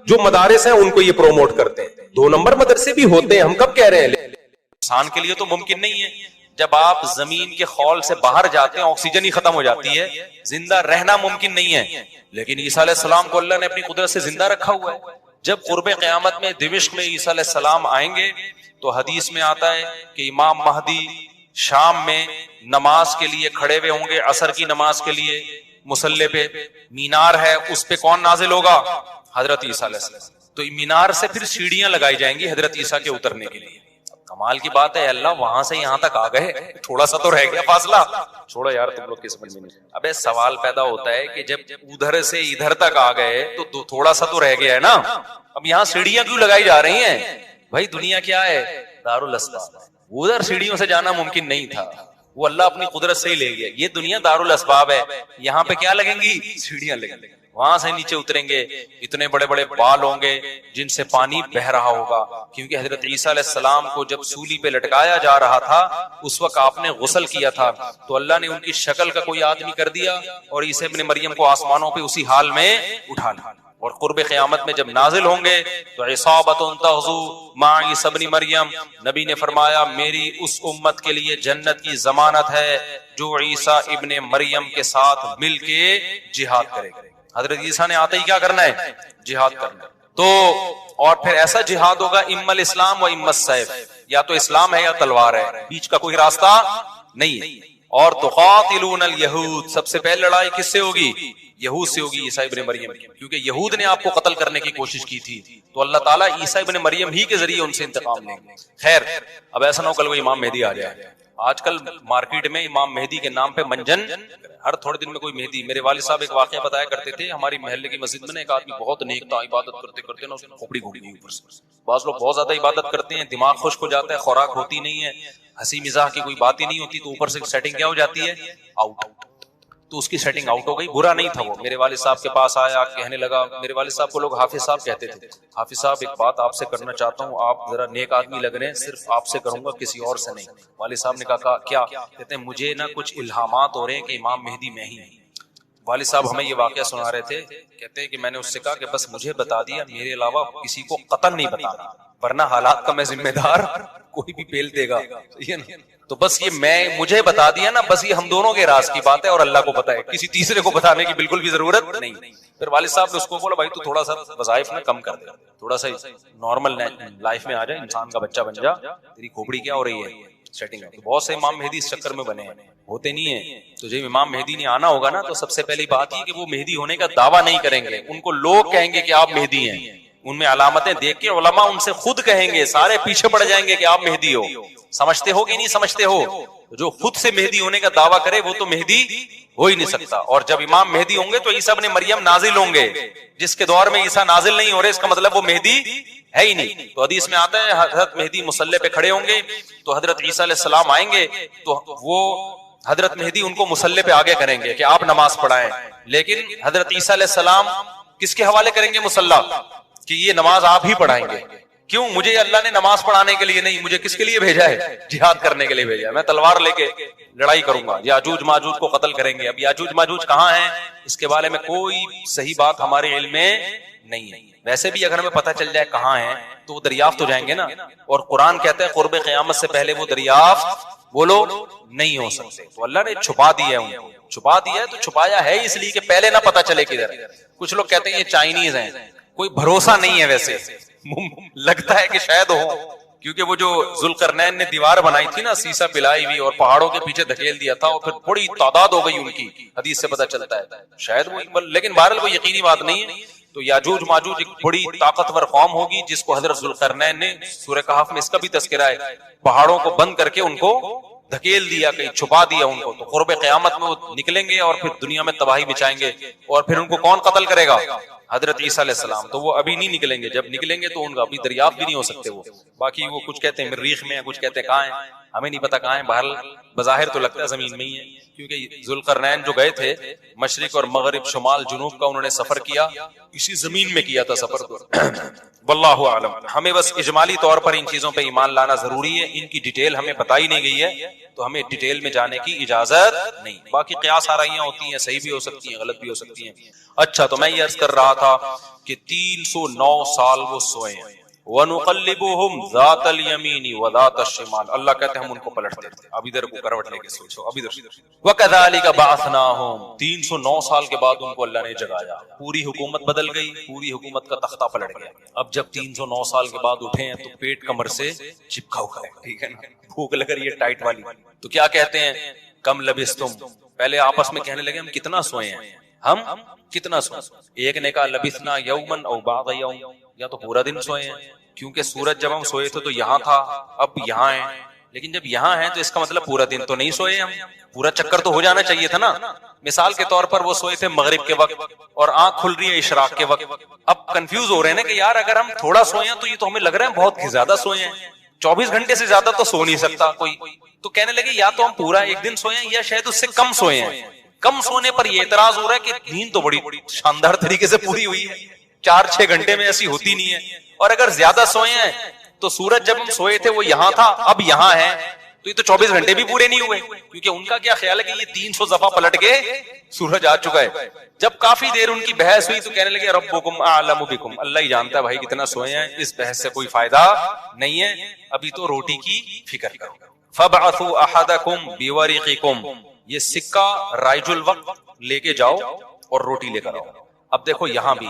جو مدارس ہیں ان کو یہ پروموٹ کرتے ہیں. 2 نمبر مدرسے بھی ہوتے ہیں, ہم کب کہہ رہے ہیں. انسان کے لیے تو ممکن نہیں ہے. جب آپ زمین کے خول سے باہر جاتے ہیں آکسیجن ہی ختم ہو جاتی ہے, زندہ رہنا ممکن نہیں ہے. لیکن عیسیٰ علیہ السلام کو اللہ نے اپنی قدرت سے زندہ رکھا ہوا ہے. جب قرب قیامت میں دمشق میں عیسیٰ علیہ السلام آئیں گے تو حدیث میں آتا ہے کہ امام مہدی شام میں نماز کے لیے کھڑے ہوئے ہوں گے, عصر کی نماز کے لیے. مصلی پہ مینار ہے, اس پہ کون نازل ہوگا, حضرت عیسیٰ علیہ السلام. تو مینار سے پھر سیڑھیاں لگائی جائیں گی حضرت عیسیٰ کے اترنے کے لیے. کمال کی بات ہے, اللہ وہاں سے یہاں تک آ گئے, تھوڑا سا تو رہ گیا فاصلہ. چھوڑو یار تم لوگ کی سمجھ میں نہیں. ابے سوال پیدا ہوتا ہے کہ جب ادھر سے ادھر تک آ گئے تو تھوڑا سا تو رہ گیا ہے نا. اب یہاں سیڑھیاں کیوں لگائی جا رہی ہیں؟ بھائی دنیا کیا ہے, دارالاسباب. ادھر سیڑھیوں سے جانا ممکن نہیں تھا, وہ اللہ اپنی قدرت سے ہی لے گیا. یہ دنیا دارالاسباب ہے, یہاں پہ کیا لگیں گی, سیڑھیاں لگیں گی. وہاں سے نیچے اتریں گے, اتنے بڑے بڑے بال ہوں گے جن سے پانی بہ رہا ہوگا. کیونکہ حضرت عیسیٰ علیہ السلام کو جب سولی پہ لٹکایا جا رہا تھا اس وقت آپ نے غسل کیا تھا, تو اللہ نے ان کی شکل کا کوئی آدمی کر دیا اور عیسیٰ ابن مریم کو آسمانوں پہ اسی حال میں اٹھا لیا. اور قرب قیامت میں جب نازل ہوں گے تو عصابۃ تغزو مع عیسیٰ ابن مریم, نبی نے فرمایا میری اس امت کے لیے جنت کی ضمانت ہے جو عیسیٰ ابن مریم کے ساتھ مل کے جہاد کرے گا. حضرت عیسیٰ نے آتے ہی کیا کرنا ہے, جہاد کرنا. تو اور پھر ایسا جہاد ہوگا اما الاسلام و اما السیف, یا تو اسلام ہے یا تلوار ہے, بیچ کا کوئی راستہ نہیں ہے. اور تقاتلون الیہود, سب سے پہلے لڑائی کس سے ہوگی, یہود سے ہوگی, عیسیٰ ابن مریم کی. کیونکہ یہود نے آپ کو قتل کرنے کی کوشش کی تھی, تو اللہ تعالیٰ عیسیٰ ابن مریم ہی کے ذریعے ان سے انتقام لیں گے. خیر اب ایسا نہ ہو کل کوئی امام مہدی آ جائے. آج کل مارکیٹ میں امام مہدی کے نام پہ منجن, ہر تھوڑے دن میں کوئی مہدی. میرے والد صاحب ایک واقعہ بتایا کرتے تھے, ہماری محلے کی مسجد میں ایک آدمی بہت نیک تھا, عبادت کرتے کرتے نا اس کی کھوپڑی گھوٹ گئی اوپر سے. بعض لوگ بہت زیادہ عبادت کرتے ہیں, دماغ خشک ہو جاتا ہے, خوراک ہوتی نہیں ہے, ہنسی مزاح کی کوئی بات ہی نہیں ہوتی, تو اوپر سے سیٹنگ کیا ہو جاتی ہے, آؤٹ. تو اس کی سیٹنگ آؤٹ ہو گئی. برا نہیں تھا وہ, میرے والد صاحب کے پاس آیا, کہنے لگا, میرے والد صاحب کو لوگ حافظ صاحب کہتے تھے, حافظ صاحب ایک بات آپ سے کرنا چاہتا ہوں, آپ ذرا نیک آدمی لگ رہے ہیں, صرف آپ سے کروں گا کسی اور سے نہیں. والد صاحب نے کہا کیا؟ کہتے ہیں مجھے نا کچھ الہامات ہو رہے ہیں کہ امام مہدی میں ہی ہوں. والد صاحب ہمیں یہ واقعہ سنا رہے تھے, کہتے ہیں کہ میں نے اس سے کہا کہ بس مجھے بتا دیا, میرے علاوہ کسی کو قطعاً نہیں بتانا, ورنہ حالات کا میں ذمہ دار, کوئی بھی پیل دے گا. تو بس یہ میں مجھے بتا دیا نا, بس یہ ہم دونوں کے راز کی بات ہے اور اللہ کو پتا ہے, کسی تیسرے کو بتانے کی بالکل بھی ضرورت نہیں. پھر والد صاحب نے اس کو بولا بھائی تو تھوڑا سا وظائف میں کم کر دے, تھوڑا سا نارمل لائف میں آ جائے, انسان کا بچہ بن جا, تیری کھوپڑی کیا ہو رہی ہے سیٹنگ. بہت سے امام مہدی اس چکر میں بنے ہیں, ہوتے نہیں ہیں. تو جب امام مہدی نے آنا ہوگا نا تو سب سے پہلی بات یہ کہ وہ مہدی ہونے کا دعویٰ نہیں کریں گے, ان کو لوگ کہیں گے کہ آپ مہدی ہیں. ان میں علامتیں دیکھ کے علماء ان سے خود کہیں گے, سارے پیچھے پڑ جائیں گے کہ آپ مہدی ہو. سمجھتے ہو کہ نہیں سمجھتے ہو؟ جو خود سے مہدی ہونے کا دعویٰ کرے وہ تو مہدی ہو ہی نہیں سکتا. اور جب امام مہدی ہوں گے تو عیسیٰ ابن مریم نازل ہوں گے. جس کے دور میں عیسیٰ نازل نہیں ہو رہے اس کا مطلب وہ مہدی ہے ہی نہیں. تو حدیث میں آتا ہے حضرت مہدی مصلی پہ کھڑے ہوں گے, تو حضرت عیسیٰ علیہ السلام آئیں گے تو وہ حضرت مہدی ان کو مصلی پہ آگے کریں گے کہ آپ نماز پڑھائیں. لیکن حضرت عیسیٰ علیہ السلام کس کے حوالے کریں گے مصلی, کہ یہ نماز آپ ہی پڑھائیں گے. کیوں؟ مجھے اللہ نے نماز پڑھانے کے لیے نہیں, مجھے کس کے لیے بھیجا ہے, جہاد کرنے کے لیے بھیجا ہے. میں تلوار لے کے لڑائی کروں گا, یاجوج ماجوج کو قتل کریں گے. اب یاجوج ماجوج کہاں ہیں اس کے بارے میں کوئی صحیح بات ہمارے علم میں نہیں ہے. ویسے بھی اگر ہمیں پتہ چل جائے کہاں ہیں تو وہ دریافت ہو جائیں گے نا. اور قرآن کہتا ہے قرب قیامت سے پہلے وہ دریافت وہ لوگ نہیں ہو سکتے. تو اللہ نے چھپا دیا ہے ان کو چھپا دیا ہے تو چھپایا ہے اس لیے کہ پہلے نہ پتا چلے کدھر. کچھ لوگ کہتے ہیں یہ چائنیز ہیں, کوئی بھروسہ نہیں ہے, ویسے لگتا ہے کہ شاید ہو, کیونکہ وہ جو ذوالقرنین نے دیوار بنائی تھی نا سیسا پلائی ہوئی اور پہاڑوں کے پیچھے دھکیل دیا تھا, اور پھر بڑی تعداد ہو گئی ان کی, حدیث سے پتہ چلتا ہے شاید وہ, لیکن بہرحال وہ یقینی بات نہیں ہے. تو یاجوج ماجوج ایک بڑی طاقتور قوم ہوگی جس کو حضرت ذوالقرنین نے سورہ کہف میں اس کا بھی تذکرہ ہے, پہاڑوں کو بند کر کے ان کو دھکیل دیا, کہیں چھپا دیا ان کو, تو قرب قیامت میں وہ نکلیں گے اور پھر دنیا میں تباہی مچائیں گے. اور پھر ان کو کون قتل کرے گا؟ حضرت عیسیٰ علیہ السلام. تو وہ ابھی نہیں نکلیں گے, جب نکلیں گے تو ان کا ابھی دریافت بھی نہیں ہو سکتے وہ. باقی وہ کچھ کہتے ہیں مریخ میں ہیں, کچھ کہتے ہیں کہاں ہیں, ہمیں نہیں پتا کہاں ہیں. بہرحال بظاہر تو لگتا ہے زمین میں ہی ہے, کیونکہ ذوالقرنین جو گئے تھے مشرق اور مغرب شمال جنوب کا انہوں نے سفر کیا, اسی زمین میں کیا تھا سفر کو. واللہ اعلم. ہمیں بس اجمالی طور پر ان چیزوں پہ ایمان لانا ضروری ہے, ان کی ڈیٹیل ہمیں بتائی نہیں گئی ہے تو ہمیں ڈیٹیل میں جانے کی اجازت نہیں. باقی قیاس آرائیاں ہوتی ہیں, صحیح بھی ہو سکتی ہیں, غلط بھی ہو سکتی ہیں. اچھا, تو میں یہ عرض کر رہا تھا کہ 309 سال وہ سوئے ہیں. وَنُقَلِّبُهُمْ ذَاتَ الْيَمِينِ وَذَاتَ الشِّمَالِ, اللہ کہتے ہیں ہم ان کو پلٹتے تھے, اب ادھر کو کروٹ لے کے سوچو, اب ادھر. وَكَذَلِكَ بَعَثْنَاهُمْ, 309 سال کے بعد ان کو اللہ نے جگایا, پوری حکومت بدل گئی, پوری حکومت کا تختہ پلٹ گیا. اب جب 309 سال کے بعد اٹھے ہیں تو پیٹ کمر سے چپکا ہوا ہے, ٹھیک ہے نا, بھوک لگ رہی ہے ٹائٹ والی. تو کیا کہتے ہیں, کم لبستم, پہلے آپس میں کہنے لگے ہم کتنا سوئے ہیں, ہم کتنا سوئے. ایک نے کہا لبثنا یومن او بعض یوم, یا تو پورا دن سوئے ہیں, کیونکہ سورج جب ہم سوئے تھے تو یہاں تھا, اب یہاں ہیں, لیکن جب یہاں ہیں تو اس کا مطلب پورا دن تو نہیں سوئے ہم, پورا چکر تو ہو جانا چاہیے تھا نا. مثال کے طور پر وہ سوئے تھے مغرب کے وقت اور آنکھ کھل رہی ہے اشراق کے وقت. اب کنفیوز ہو رہے ہیں نا کہ یار اگر ہم تھوڑا سوئے ہیں تو یہ تو ہمیں لگ رہا ہے بہت زیادہ سوئے ہیں, 24 گھنٹے سے زیادہ تو سو نہیں سکتا کوئی. تو کہنے لگے یا تو ہم پورا ایک دن سوئے ہیں یا شاید اس سے کم سوئے ہیں. کم سونے پر یہ اعتراض ہو رہا ہے کہ نیند تو بڑی شاندار طریقے سے پوری ہوئی ہے, 4-6 گھنٹے میں ایسی ہوتی نہیں ہے. اور اگر زیادہ سوئے ہیں تو سورج جب ہم سوئے تھے وہ یہاں تھا, اب یہاں ہے, تو یہ تو 24 گھنٹے بھی پورے نہیں ہوئے, کیونکہ ان کا کیا خیال ہے کہ یہ 300 دفعہ پلٹ کے سورج آ چکا ہے. جب کافی دیر ان کی بحث ہوئی تو کہنے لگے ربکم اعلم بکم, اللہ ہی جانتا ہے بھائی کتنا سوئے ہیں, اس بحث سے کوئی فائدہ نہیں ہے, ابھی تو روٹی کی فکر کرو. فبعثوا احدکم بورقکم, یہ سکہ رائج الوقت لے کے جاؤ اور روٹی لے کر آؤ. اب دیکھو یہاں بھی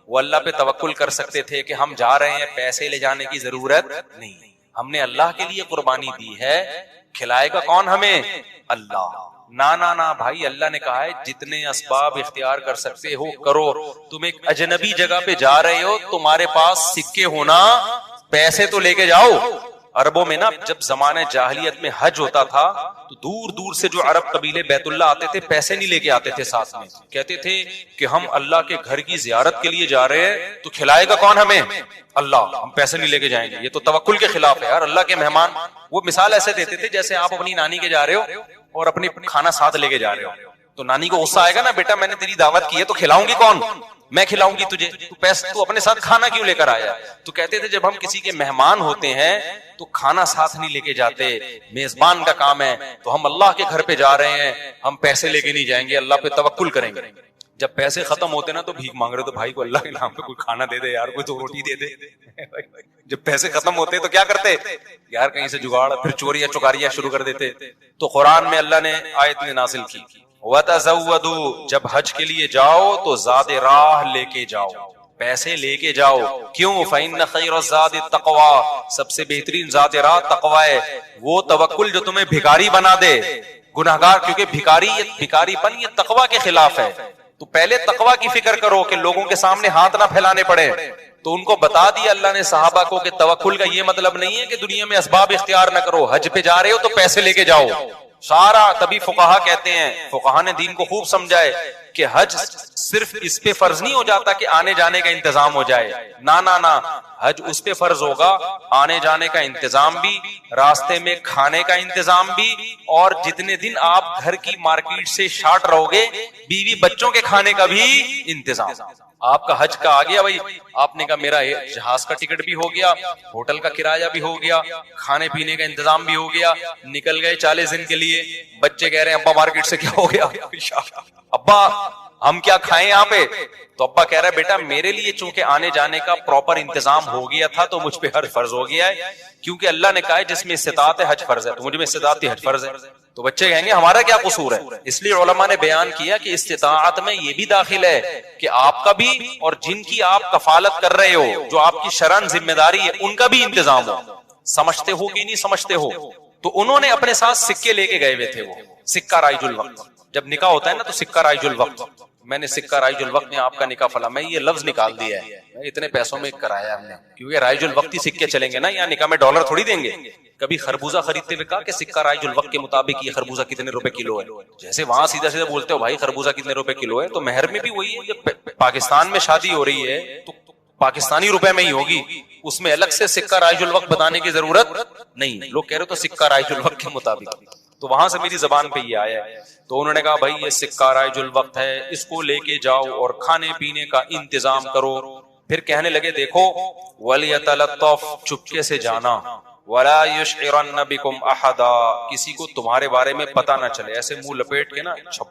وہ اللہ پہ توکل کر سکتے تھے کہ ہم جا رہے ہیں, پیسے لے جانے کی ضرورت نہیں, ہم نے اللہ کے لیے قربانی دی ہے, کھلائے گا کون ہمیں؟ اللہ. نا بھائی, اللہ نے کہا ہے جتنے اسباب اختیار کر سکتے ہو کرو. تم ایک اجنبی جگہ پہ جا رہے ہو, تمہارے پاس سکے ہونا, پیسے تو لے کے جاؤ. عربوں میں نا جب زمانہ جاہلیت میں حج ہوتا تھا تو دور دور سے جو عرب قبیلے بیت اللہ آتے تھے پیسے نہیں لے کے آتے تھے ساتھ میں, کہتے تھے کہ ہم اللہ کے گھر کی زیارت کے لیے جا رہے ہیں تو کھلائے گا کون ہمیں؟ اللہ, ہم پیسے نہیں لے کے جائیں گے. یہ تو توکل کے خلاف ہے یار, اللہ کے مہمان. وہ مثال ایسے دیتے تھے جیسے آپ اپنی نانی کے جا رہے ہو اور اپنی کھانا ساتھ لے کے جا رہے ہو, تو نانی کو غصہ آئے گا نا, بیٹا میں نے تیری دعوت کی ہے تو کھلاؤں گی کون؟ میں کھلاؤں گی تجھے, تو اپنے ساتھ کھانا کیوں لے کر آیا؟ تو کہتے تھے جب ہم کسی کے مہمان ہوتے ہیں تو کھانا ساتھ نہیں لے کے جاتے, میزبان کا کام ہے, تو ہم اللہ کے گھر پہ جا رہے ہیں, ہم پیسے لے کے نہیں جائیں گے, اللہ پہ توکل کریں گے. جب پیسے ختم ہوتے نا تو بھیک مانگ رہے, تو بھائی کو اللہ کے نام پہ کوئی کھانا دے دے یار, کوئی تو روٹی دے دے. جب پیسے ختم ہوتے تو کیا کرتے یار, کہیں سے جگاڑ, پھر چوریاں چکاریاں شروع کر دیتے. تو قرآن میں اللہ نے آیت میں نازل کی وَتَزَوَّدُوا, جب حج کے لیے جاؤ تو زاد راہ لے کے جاؤ, پیسے لے کے جاؤ. کیوں؟ فَإِنَّ خَيْرَ الزَّادِ التَّقْوَىٰ, سب سے بہترین ذات راہ تقوی ہے. وہ توکل جو تمہیں بھکاری بنا دے, گناہگار, کیونکہ بھکاری پن یہ تقوی کے خلاف ہے. تو پہلے تقوی کی فکر کرو کہ لوگوں کے سامنے ہاتھ نہ پھیلانے پڑے. تو ان کو بتا دیا اللہ نے صحابہ کو کہ توکل کا یہ مطلب نہیں ہے کہ دنیا میں اسباب اختیار نہ کرو, حج پہ جا رہے ہو تو پیسے لے کے جاؤ سارا. تبھی فقہا کہتے ہیں, فقہا نے دین کو خوب سمجھائے کہ حج صرف اس پہ فرض نہیں ہو جاتا کہ آنے جانے کا انتظام ہو جائے, نا, حج اس پہ فرض ہوگا آنے جانے کا انتظام بھی, راستے میں کھانے کا انتظام بھی, اور جتنے دن آپ گھر کی مارکیٹ سے شارٹ رہو گے بیوی بچوں کے کھانے کا بھی انتظام. آپ کا حج کا آ گیا بھائی, آپ نے کہا میرا جہاز کا ٹکٹ بھی ہو گیا, ہوٹل کا کرایہ بھی ہو گیا, کھانے پینے کا انتظام بھی ہو گیا, نکل گئے 40 دن کے لیے. بچے کہہ رہے ہیں ابا مارکیٹ سے کیا ہو گیا, ابا ہم کیا کھائیں یہاں پہ؟ تو ابا کہہ رہا ہے بیٹا میرے لیے چونکہ آنے جانے کا پراپر انتظام ہو گیا تھا تو مجھ پہ حج فرض ہو گیا ہے, کیونکہ اللہ نے کہا ہے جس میں استطاعت ہے حج فرض ہے, تو مجھ میں استطاعت حج فرض ہے. تو بچے کہیں گے ہمارا کیا قصور ہے. اس لیے علماء نے بیان کیا کہ استطاعت میں یہ بھی داخل ہے کہ آپ کا بھی اور جن کی آپ کفالت کر رہے ہو, جو آپ کی شرعن ذمہ داری ہے, ان کا بھی انتظام ہو. سمجھتے ہو کہ نہیں سمجھتے ہو؟ تو انہوں نے اپنے ساتھ سکے لے کے گئے ہوئے تھے. وہ سکہ رائج الوقت, جب نکاح ہوتا ہے نا تو سکہ رائج الوقت, میں نے سکہ رائج الوقت میں آپ کا نکاح فلاں, میں یہ لفظ نکال دیا ہے, اتنے پیسوں میں کرایا ہم نے, کیونکہ رائج الوقت ہی سکے چلیں گے نا, یہاں نکاح میں ڈالر تھوڑی دیں گے. کبھی خربوزہ خریدتے ہوئے کہا کہ سکہ رائج الوقت کے مطابق یہ خربوزہ کتنے روپے کلو ہے. جیسے وہاں سیدھا سیدھا بولتے ہو بھائی خربوزہ کتنے روپے کلو ہے, تو مہر میں بھی وہی ہے. جب پاکستان میں شادی ہو رہی ہے تو پاکستانی روپے میں ہی ہوگی, اس میں الگ سے سکہ رائج الوقت بتانے کی ضرورت نہیں. لوگ کہہ رہے تو سکہ رائج الوقت کے مطابق, تو وہاں سے میری زبان پہ یہ آیا ہے. تو انہوں نے کہا بھائی یہ سکہ رائج الوقت ہے, اس کو لے کے جاؤ اور کھانے پینے کا انتظام کرو. پھر کہنے لگے دیکھو وَلْيَتَلَطَّفْ, چپکے سے جانا, وَلَا يُشْعِرَنَّ بِكُمْ أَحَدًا, کسی کو تمہارے بارے میں پتہ نہ چلے. ایسے منہ لپیٹ کے نا